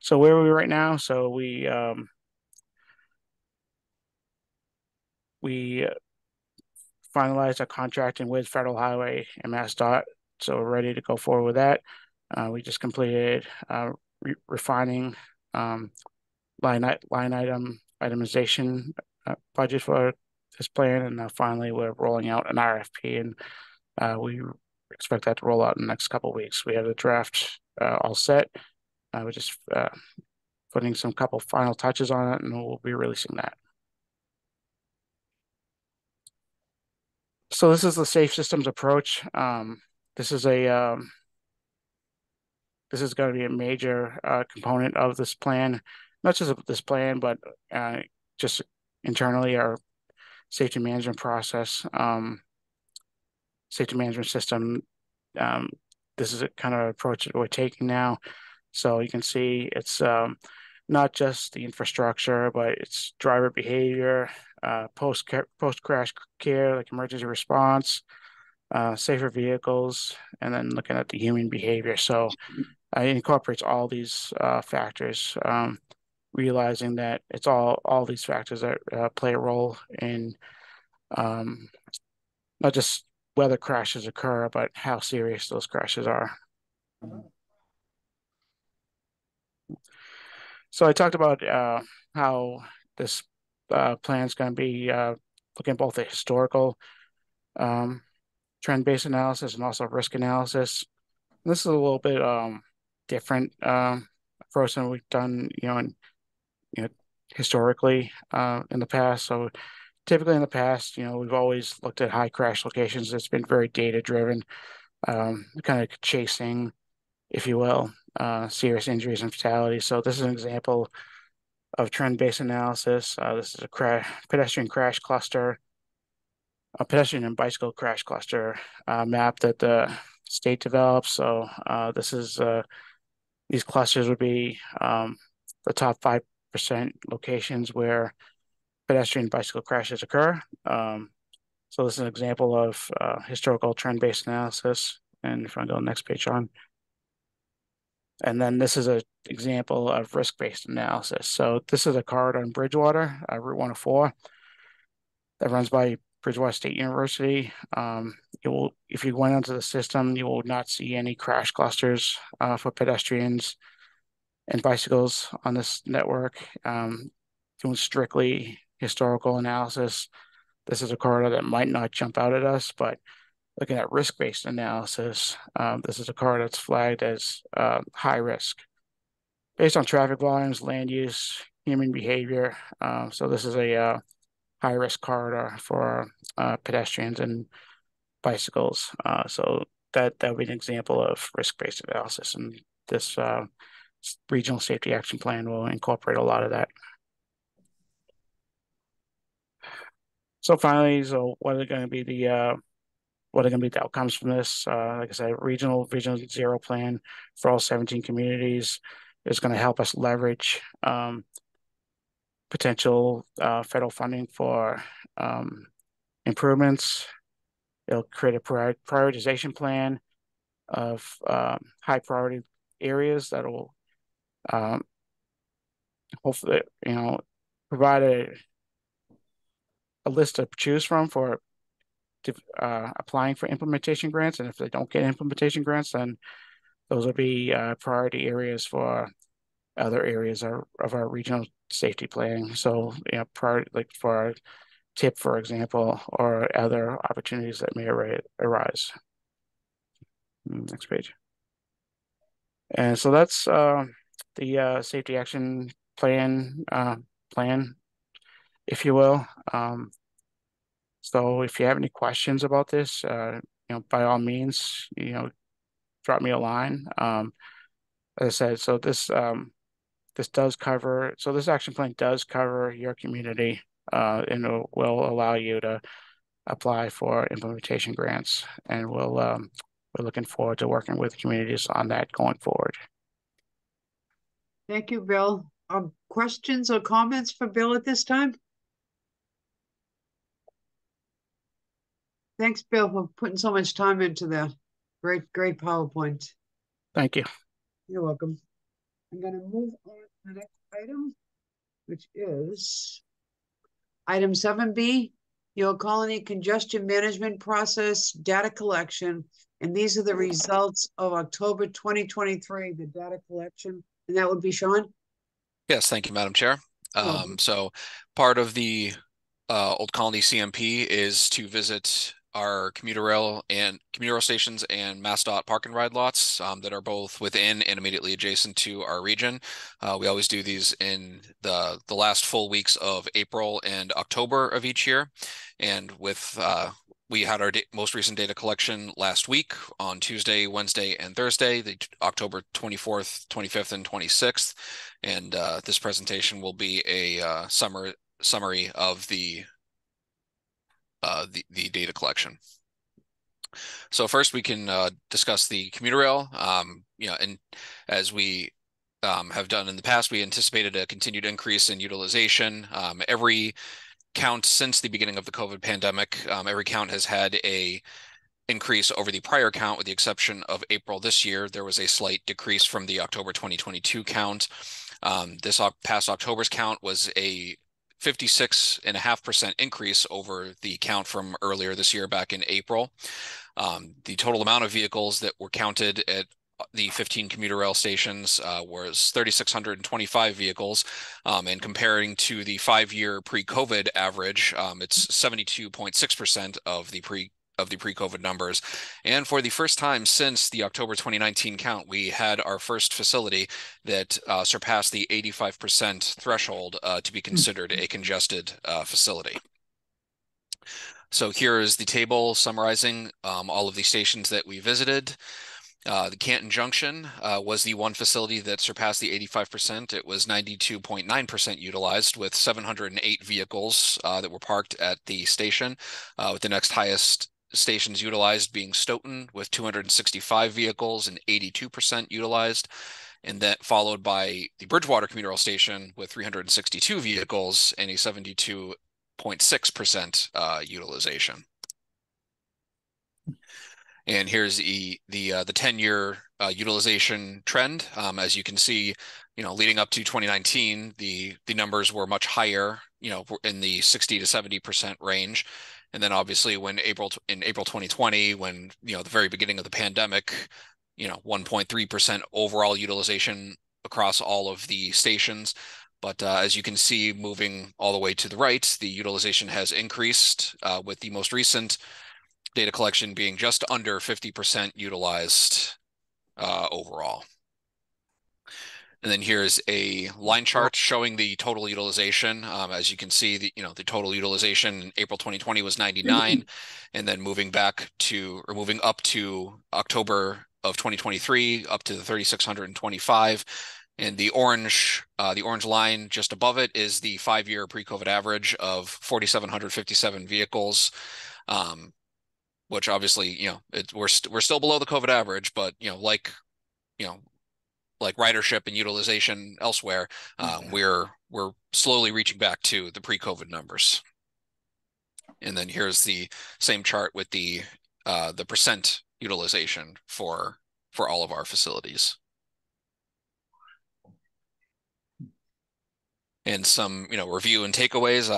E: So where are we right now? So we finalized our contracting with Federal Highway and MassDOT, so we're ready to go forward with that. We just completed refining line item itemization budget for this plan, and finally we're rolling out an RFP, and we expect that to roll out in the next couple of weeks. We have the draft all set. We're just putting some couple final touches on it, and we'll be releasing that. So this is the safe systems approach. This is going to be a major component of this plan, not just of this plan, but just internally our safety management process, safety management system. This is a kind of approach that we're taking now. So you can see it's not just the infrastructure, but it's driver behavior, post-crash care, like emergency response, safer vehicles, and then looking at the human behavior. So it incorporates all these factors, realizing that it's all these factors that play a role in not just whether crashes occur, but how serious those crashes are. So I talked about how this plan is going to be looking at both the historical trend-based analysis and also risk analysis. And this is a little bit different approach than we've done, historically in the past. So typically in the past, we've always looked at high crash locations. It's been very data-driven, kind of chasing, if you will, serious injuries and fatalities. So this is an example of trend-based analysis. This is a pedestrian crash cluster, a pedestrian and bicycle crash cluster map that the state develops. So this is These clusters would be the top 5% locations where pedestrian bicycle crashes occur. So this is an example of historical trend-based analysis. And if I go to the next page, Sean. And then this is an example of risk-based analysis. So this is a corridor in Bridgewater, Route 104, that runs by Bridgewater State University. If you went onto the system, you will not see any crash clusters for pedestrians and bicycles on this network. Doing strictly historical analysis, this is a corridor that might not jump out at us, but looking at risk-based analysis, this is a corridor that's flagged as high risk based on traffic volumes, land use, human behavior. So this is a high-risk corridor for pedestrians and bicycles. So that would be an example of risk-based analysis, and this regional safety action plan will incorporate a lot of that. So finally, what are going to be the outcomes from this? Like I said, regional Vision Zero plan for all 17 communities is going to help us leverage potential federal funding for improvements. It'll create a prioritization plan of high priority areas that will hopefully, provide a list to choose from for applying for implementation grants. And if they don't get implementation grants, then those will be priority areas for other areas of our regional safety planning. So, like for our TIP, for example, or other opportunities that may arise. Next page. And so that's the safety action plan, if you will. So if you have any questions about this, by all means, drop me a line. As I said, so this action plan does cover your community, and it will allow you to apply for implementation grants, and we're looking forward to working with communities on that going forward.
A: Thank you, Bill. Questions or comments for Bill at this time? Thanks, Bill, for putting so much time into the great PowerPoint.
E: Thank you.
A: You're welcome. I'm going to move on to the next item, which is item 7B, your colony congestion management process data collection. And these are the results of October 2023, the data collection. And that would be Sean?
F: Yes, thank you, Madam Chair. So part of the Old Colony CMP is to visit our commuter rail stations and MassDOT park and ride lots that are both within and immediately adjacent to our region. We always do these in the last full weeks of April and October of each year. And with we had our most recent data collection last week on Tuesday, Wednesday, and Thursday, the October 24th, 25th, and 26th. And this presentation will be a summary of the data collection. So first we can discuss the commuter rail. And as we have done in the past, we anticipated a continued increase in utilization. Every count since the beginning of the COVID pandemic, every count has had a increase over the prior count, with the exception of April this year. There was a slight decrease from the October 2022 count. This past October's count was a 56.5% increase over the count from earlier this year back in April. The total amount of vehicles that were counted at the 15 commuter rail stations was 3,625 vehicles, and comparing to the 5-year pre-COVID average, it's 72.6% of the pre-COVID numbers. And for the first time since the October 2019 count, we had our first facility that surpassed the 85% threshold to be considered a congested facility. So here is the table summarizing all of the stations that we visited. The Canton Junction was the one facility that surpassed the 85%. It was 92.9% utilized, with 708 vehicles that were parked at the station, with the next highest stations utilized being Stoughton with 265 vehicles and 82% utilized. and then followed by the Bridgewater commuter rail station with 362 vehicles and a 72.6% utilization. And here's the 10-year utilization trend. As you can see, leading up to 2019, the numbers were much higher, in the 60 to 70% range. And then obviously in April 2020, when, the very beginning of the pandemic, 1.3% overall utilization across all of the stations. But as you can see, moving all the way to the right, the utilization has increased, with the most recent data collection being just under 50% utilized overall. And then here's a line chart showing the total utilization. As you can see, the total utilization in April 2020 was 99, and then moving up to October of 2023 up to the 3,625. And the orange line just above it is the 5-year pre-COVID average of 4,757 vehicles. Which obviously, we're still below the COVID average, but like ridership and utilization elsewhere, we're slowly reaching back to the pre-COVID numbers. And then here's the same chart with the percent utilization for all of our facilities. And some, review and takeaways.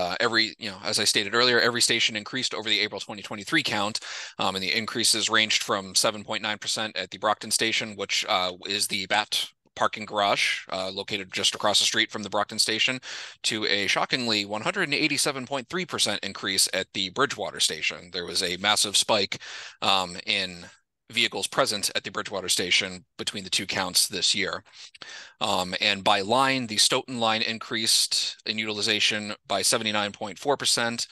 F: As I stated earlier, every station increased over the April 2023 count, and the increases ranged from 7.9% at the Brockton station, which is the BAT parking garage located just across the street from the Brockton station, to a shockingly 187.3% increase at the Bridgewater station. There was a massive spike in vehicles present at the Bridgewater station between the two counts this year. And by line, the Stoughton line increased in utilization by 79.4%.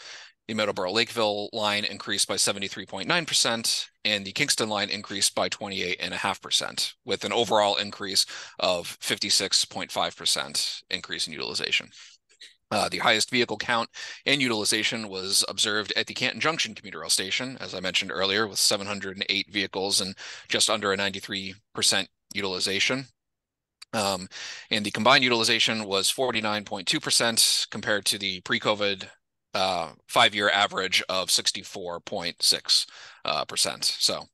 F: The Middleborough Lakeville line increased by 73.9%, and the Kingston line increased by 28.5%, with an overall increase of 56.5% increase in utilization. The highest vehicle count and utilization was observed at the Canton Junction commuter rail station, as I mentioned earlier, with 708 vehicles and just under a 93% utilization. And the combined utilization was 49.2% compared to the pre-COVID 5-year average of 64.6%. So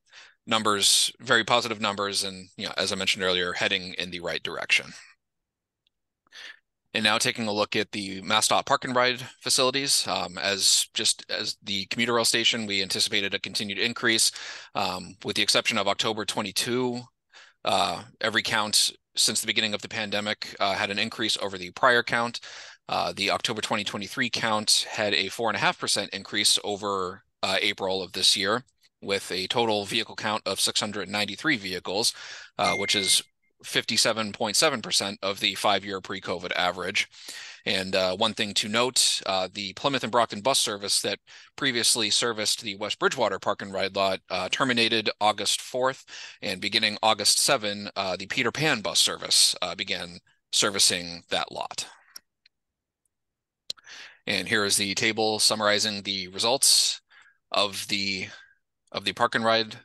F: numbers, very positive numbers, and as I mentioned earlier, heading in the right direction. And now taking a look at the MassDOT Park and Ride facilities, as the commuter rail station, we anticipated a continued increase, with the exception of October 22. Every count since the beginning of the pandemic had an increase over the prior count. The October 2023 count had a 4.5% increase over April of this year, with a total vehicle count of 693 vehicles, which is 57.7% of the 5-year pre-COVID average. And one thing to note, the Plymouth and Brockton bus service that previously serviced the West Bridgewater Park and Ride lot terminated August 4th, and beginning August 7, the Peter Pan bus service began servicing that lot. And here is the table summarizing the results of the Park and Ride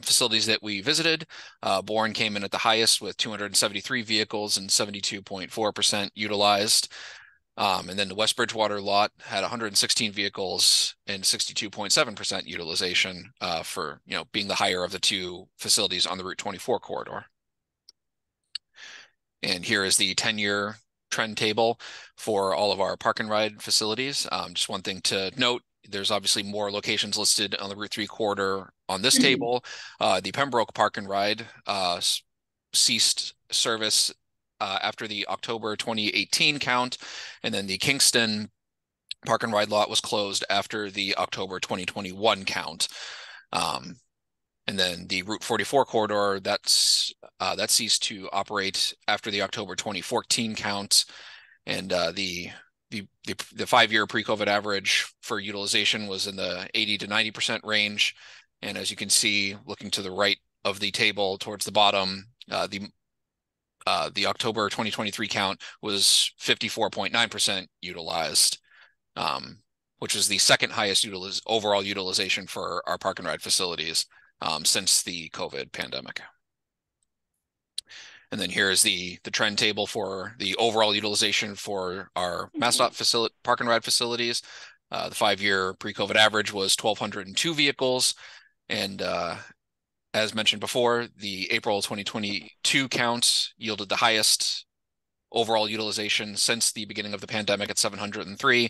F: facilities that we visited. Bourne came in at the highest with 273 vehicles and 72.4% utilized. And then the West Bridgewater lot had 116 vehicles and 62.7% utilization, for being the higher of the two facilities on the Route 24 corridor. And here is the 10-year trend table for all of our Park and Ride facilities. Just one thing to note, there's obviously more locations listed on the Route 3 corridor on this table. The Pembroke Park and Ride ceased service after the October 2018 count, and then the Kingston Park and Ride lot was closed after the October 2021 count. And then the Route 44 corridor, that ceased to operate after the October 2014 count, and the 5-year pre-COVID average for utilization was in the 80 to 90% range. And as you can see, looking to the right of the table towards the bottom, the October 2023 count was 54.9% utilized, which is the second highest overall utilization for our Park and Ride facilities since the COVID pandemic. And then here's the trend table for the overall utilization for our MassDOT park and ride facilities. The 5-year pre-COVID average was 1,202 vehicles. And as mentioned before, the April 2022 count yielded the highest overall utilization since the beginning of the pandemic at 703.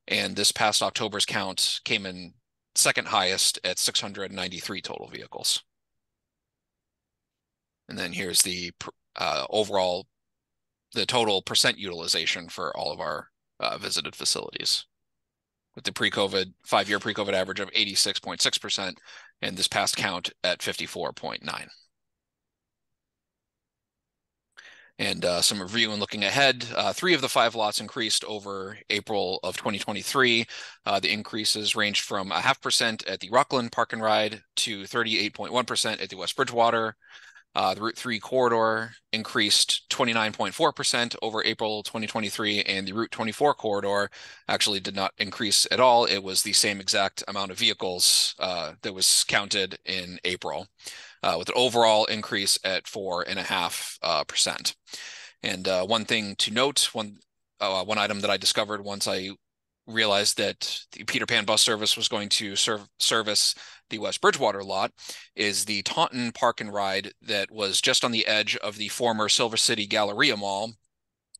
F: And this past October's count came in second highest at 693 total vehicles. And then here's the overall, the total percent utilization for all of our visited facilities, with the pre-COVID 5-year pre-COVID average of 86.6%, and this past count at 54.9. And some review and looking ahead, 3 of the 5 lots increased over April of 2023. The increases ranged from 0.5% at the Rockland Park and Ride to 38.1% at the West Bridgewater. The Route 3 corridor increased 29.4% over April 2023, and the Route 24 corridor actually did not increase at all. It was the same exact amount of vehicles that was counted in April, with an overall increase at 4.5%. And one thing to note, one item that I discovered once I realized that the Peter Pan bus service was going to service the West Bridgewater lot, is the Taunton Park and Ride that was just on the edge of the former Silver City Galleria Mall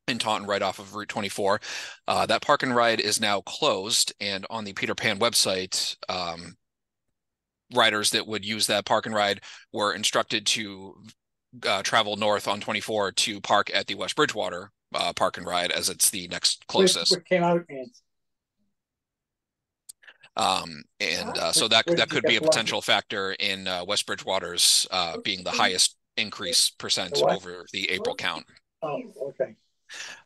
F: in Taunton, right off of Route 24. That Park and Ride is now closed, and on the Peter Pan website, riders that would use that Park and Ride were instructed to travel north on 24 to park at the West Bridgewater Park and Ride, as it's the next closest.
B: What came out,
F: so that could be a potential factor in West Bridgewater's being the highest increase percent over the April count.
B: Oh, okay.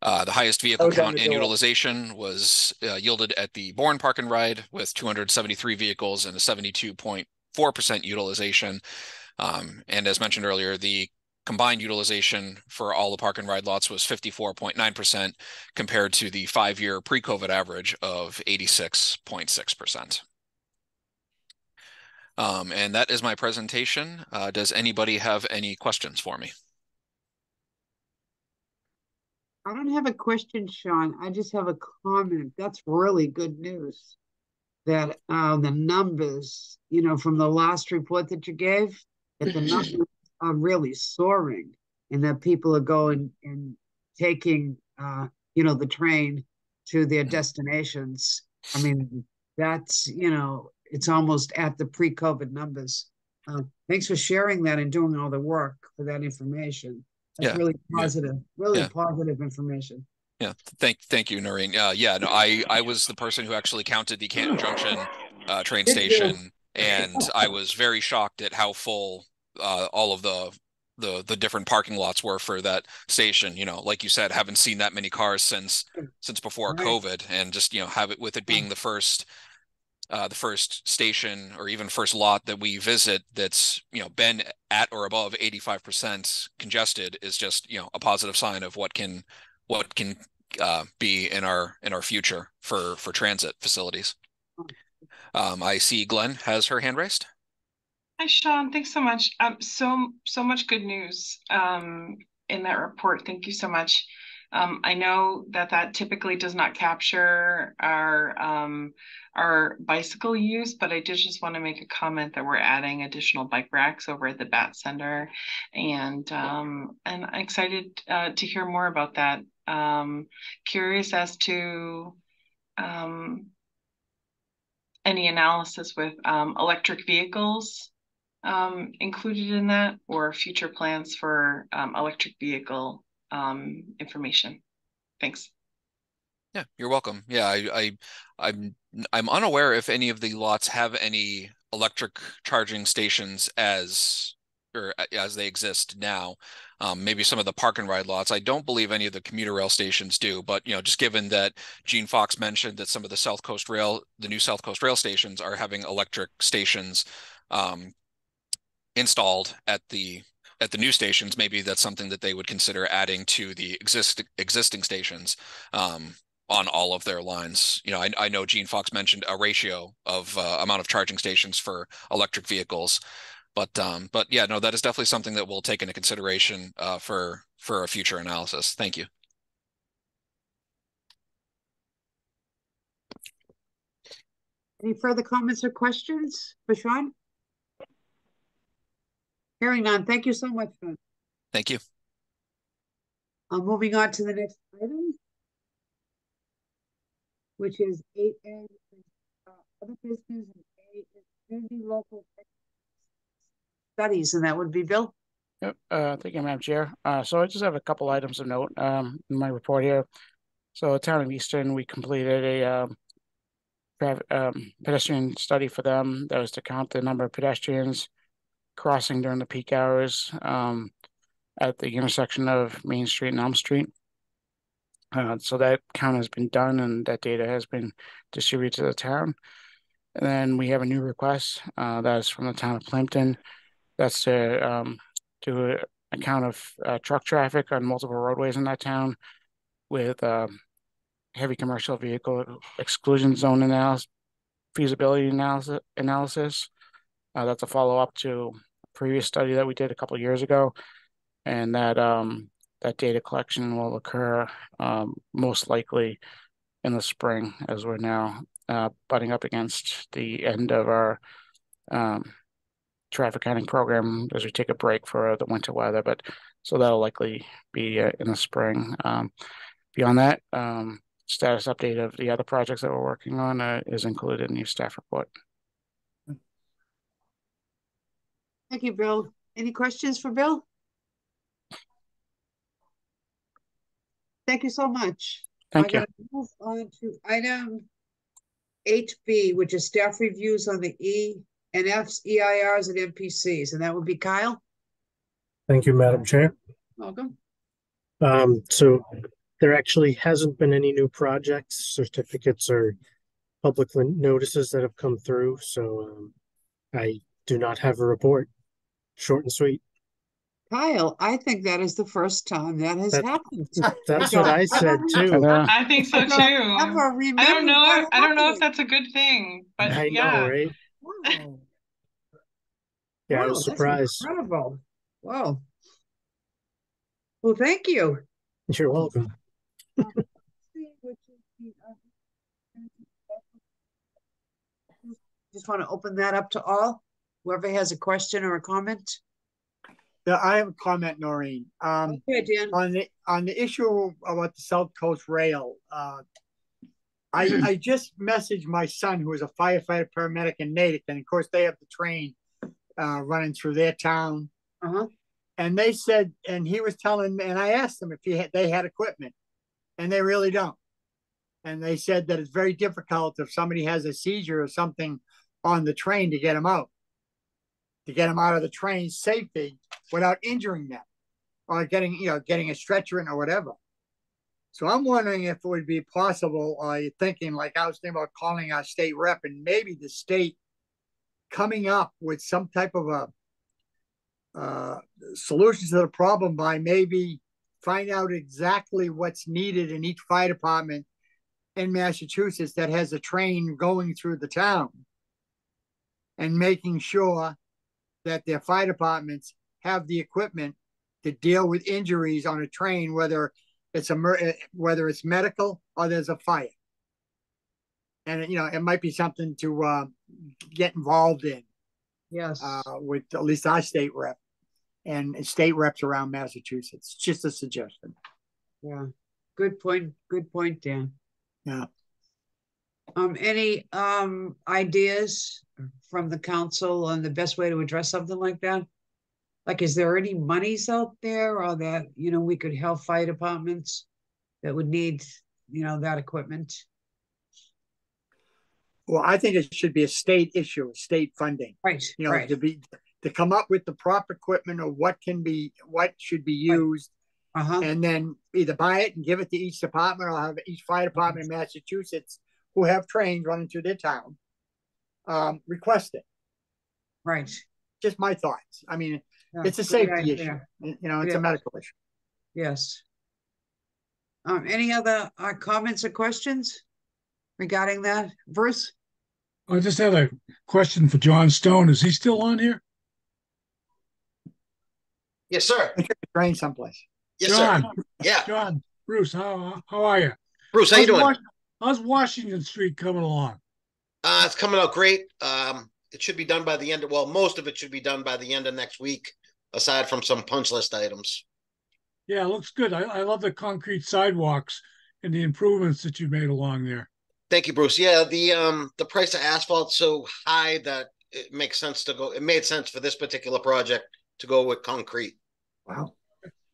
F: The highest vehicle count and utilization was yielded at the Bourne Park and Ride with 273 vehicles and a 72.4% utilization. And as mentioned earlier, the combined utilization for all the park and ride lots was 54.9% compared to the 5-year pre-COVID average of 86.6%. And that is my presentation. Does anybody have any questions for me?
A: I don't have a question, Sean. I just have a comment. That's really good news that the numbers, from the last report that you gave, that the numbers are really soaring, and that people are going and taking, the train to their destinations. I mean, that's, it's almost at the pre-COVID numbers. Thanks for sharing that and doing all the work for that information. That's really positive, positive information.
F: Yeah, thank you, Noreen. Yeah, no, I was the person who actually counted the Canton Junction train station, and I was very shocked at how full all of the different parking lots were for that station. Like you said, haven't seen that many cars since before COVID, and just have it with it being the first station or even first lot that we visit that's been at or above 85% congested is just a positive sign of what can be in our future for transit facilities. I see Glenn has her hand raised.
D: Hi, Sean. Thanks so much. So much good news in that report. Thank you so much. I know that typically does not capture our bicycle use, but I did just want to make a comment that we're adding additional bike racks over at the BAT Center, and I'm excited to hear more about that. Curious as to any analysis with electric vehicles included in that, or future plans for electric vehicle information. Thanks.
F: Yeah, you're welcome. Yeah, I'm unaware if any of the lots have any electric charging stations as they exist now. Maybe some of the park and ride lots. I don't believe any of the commuter rail stations do, but just given that Gene Fox mentioned that some of the new South Coast Rail stations are having electric stations installed at the new stations, maybe that's something that they would consider adding to the existing stations on all of their lines. I know Gene Fox mentioned a ratio of amount of charging stations for electric vehicles. But yeah, no, that is definitely something that we'll take into consideration for a future analysis. Thank you.
A: Any further comments or questions for Sean? Hearing none. Thank you so much, Sean.
F: Thank you.
A: Moving on to the next item, which is 8N, other business, and A is community local studies, and that would be Bill.
E: Yep. Thank you, Madam Chair. So I just have a couple items of note in my report here. So Town of Easton, we completed a pedestrian study for them. That was to count the number of pedestrians crossing during the peak hours at the intersection of Main Street and Elm Street. So that count has been done and that data has been distributed to the town. And then we have a new request that is from the town of Plimpton. That's to do a count of truck traffic on multiple roadways in that town with heavy commercial vehicle exclusion zone analysis, feasibility analysis. That's a follow-up to a previous study that we did a couple of years ago. And that data collection will occur most likely in the spring, as we're now butting up against the end of our traffic counting program as we take a break for the winter weather. But so that'll likely be in the spring. Beyond that, status update of the other projects that we're working on is included in your staff report.
A: Thank you, Bill. Any questions for Bill? Thank you so much.
E: Thank you.
A: I'm going to move on to item 8B, which is staff reviews on the E&Fs, EIRs, and MPCs, and that would be Kyle.
N: Thank you, Madam Chair.
A: Welcome.
N: So there actually hasn't been any new projects, certificates, or public notices that have come through, so I do not have a report. Short and sweet.
A: Kyle, I think that is the first time that has happened.
N: That's what I said too.
D: I think so too. I don't know. I don't know if that's a good thing, but
N: I
D: yeah.
N: know, right?
A: Wow.
N: Yeah,
A: Wow,
N: I was surprised.
A: That's incredible. Wow. Well, thank you.
N: You're welcome.
A: Just want to open that up to all. Whoever has a question or a comment.
B: Yeah, I have a comment, Noreen.
A: Okay, Dan.
B: On the issue about the South Coast Rail, I just messaged my son, who is a firefighter paramedic in Natick, and of course they have the train running through their town. And they said, and he was telling me, and I asked them if they had equipment, and they really don't. And they said that it's very difficult if somebody has a seizure or something on the train to get them out of the train safely without injuring them or getting a stretcher in or whatever. So I'm wondering if it would be possible, thinking like I was thinking about calling our state rep and maybe the state coming up with some type of a solution to the problem by maybe find out exactly what's needed in each fire department in Massachusetts that has a train going through the town and making sure that their fire departments have the equipment to deal with injuries on a train, whether it's medical or there's a fire. And it might be something to get involved in.
A: Yes.
B: With at least our state rep and state reps around Massachusetts. Just a suggestion.
A: Yeah. Good point. Good point, Dan.
B: Yeah.
A: Any ideas from the council on the best way to address something like that? Like, is there any monies out there or that, we could help fire departments that would need, that equipment?
B: Well, I think it should be a state issue, state funding.
A: Right. Right.
B: To come up with the proper equipment or what should be used.
A: Right.
B: And then either buy it and give it to each department or have each fire department in Massachusetts who have trains running through their town request it.
A: Right.
B: Just my thoughts. I mean,
A: Yeah,
B: it's a safety issue. It's a medical issue.
A: Yes. Any other comments or questions regarding that? Bruce?
O: I just had a question for John Stone. Is he still on here? Yes, sir.
B: I took a train someplace.
O: Yes,
P: John,
O: sir. Yeah.
P: John, Bruce, how are you?
O: Bruce, how you doing?
P: How's Washington Street coming along?
O: It's coming out great. It should be done by the end of, well, most of it should be done by the end of next week, aside from some punch list items.
P: Yeah, it looks good. I love the concrete sidewalks and the improvements that you made along there.
O: Thank you, Bruce. Yeah, the price of asphalt's so high that it makes sense to go. It made sense for this particular project to go with concrete.
B: Wow.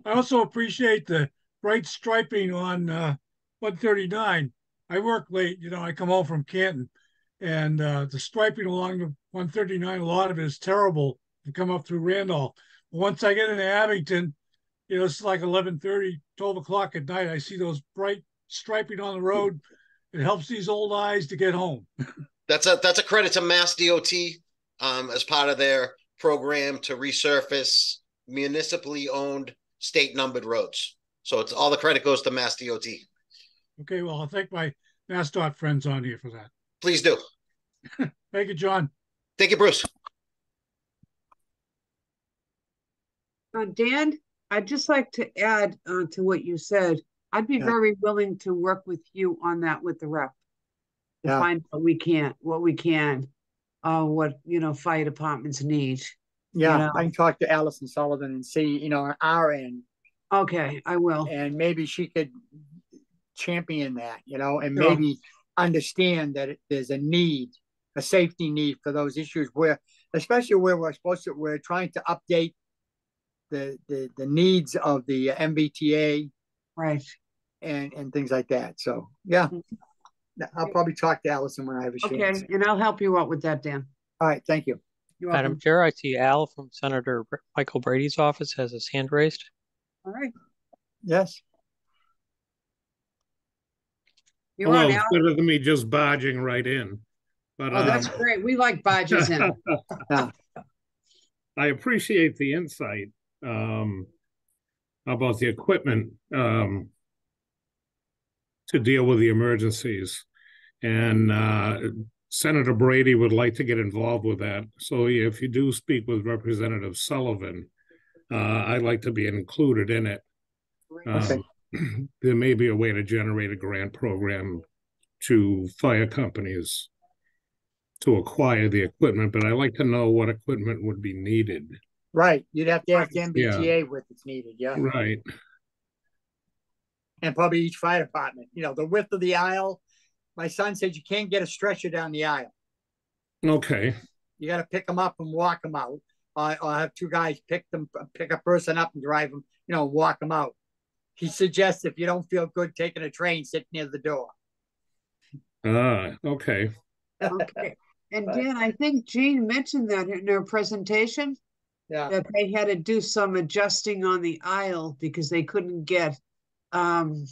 P: I also appreciate the bright striping on 139. I work late, I come home from Canton, and the striping along the 139, a lot of it is terrible to come up through Randolph. Once I get into Abington, it's like 11:30, 12 o'clock at night. I see those bright striping on the road. It helps these old eyes to get home.
O: That's a credit to Mass DOT as part of their program to resurface municipally owned state numbered roads. So it's all the credit goes to Mass DOT.
P: Okay, well, I'll thank my MassDOT friends on here for that.
O: Please do.
P: Thank you, John.
O: Thank you, Bruce.
A: Dan, I'd just like to add to what you said. I'd be very willing to work with you on that with the rep. To find what we can, fire departments need.
B: Yeah, I can talk to Allison Sullivan and see, on our end.
A: Okay, I will.
B: And maybe she could champion that, and maybe understand that there's a safety need for those issues especially where we're trying to update the needs of the MBTA.
A: Right.
B: And things like that. So, yeah. I'll probably talk to Allison when I have a chance.
A: Okay, and I'll help you out with that, Dan.
B: All right, thank you.
I: Madam Chair, I see Al from Senator Michael Brady's office has his hand raised.
A: All right.
B: Yes.
P: Well, it's better than me just barging right in. But
A: that's great. We like barges in.
P: I appreciate the insight about the equipment to deal with the emergencies. And Senator Brady would like to get involved with that. So if you do speak with Representative Sullivan, I'd like to be included in it. There may be a way to generate a grant program to fire companies to acquire the equipment, but I'd like to know what equipment would be needed.
B: Right. You'd have to ask the MBTA what is needed. Yeah.
P: Right.
B: And probably each fire department, the width of the aisle. My son said you can't get a stretcher down the aisle.
P: Okay.
B: You got to pick them up and walk them out. I'll have two guys pick a person up and drive them, walk them out. He suggests if you don't feel good taking a train, sit near the door.
P: Okay.
A: Okay. And Dan, I think Jean mentioned that in her presentation.
B: Yeah.
A: That they had to do some adjusting on the aisle because they couldn't get some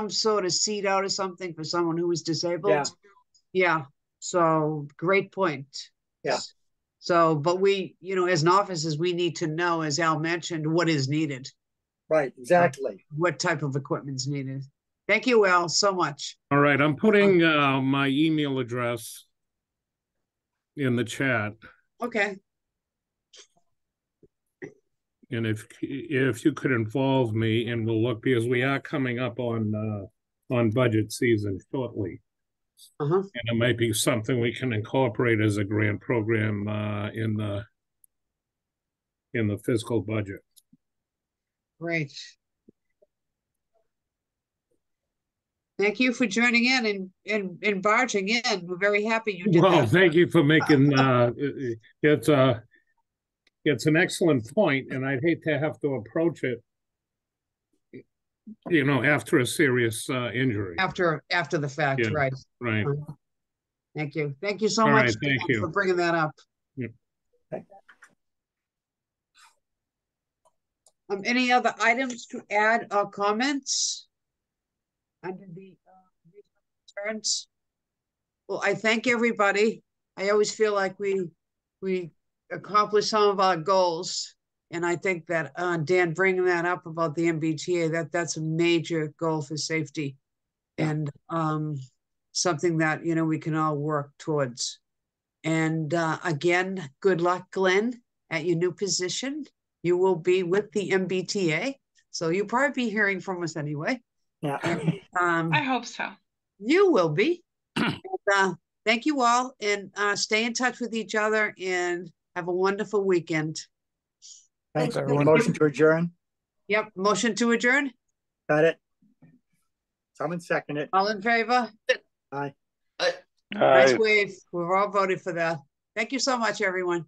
A: sort of seat out or something for someone who was disabled. Yeah. So great point.
B: Yeah.
A: So, but we, as an office, we need to know, as Al mentioned, what is needed.
B: Right. Exactly.
A: What type of equipment is needed. Thank you, Al, so much.
P: All right. I'm putting my email address in the chat.
A: Okay.
P: And if you could involve me, and we'll look, because we are coming up on budget season shortly. And it might be something we can incorporate as a grant program in the fiscal budget.
A: Great. Thank you for joining in and barging in. We're very happy you did that.
P: Well, thank you for making it's an excellent point, and I'd hate to have to approach it, after a serious injury.
A: After the fact,
P: Yeah,
A: right?
P: Right.
A: Thank you. Thank you so
P: All
A: much
P: right, thank you.
A: for bringing that up.
P: Yep.
A: Any other items to add or comments under the concerns? Well, I thank everybody. I always feel like we accomplished some of our goals, and I think that Dan bringing that up about the MBTA, that's a major goal for safety, and something that we can all work towards. And again, good luck, Glenn, at your new position. you will be with the MBTA. So you'll probably be hearing from us anyway.
B: Yeah.
A: And,
D: I hope so.
A: You will be. And, thank you all, and stay in touch with each other, and have a wonderful weekend.
B: Thanks, everyone. Motion to adjourn.
A: Yep. Motion to adjourn.
B: Got it. Someone second it.
A: All in favor?
B: Aye.
A: Nice wave. We've all voted for that. Thank you so much, everyone.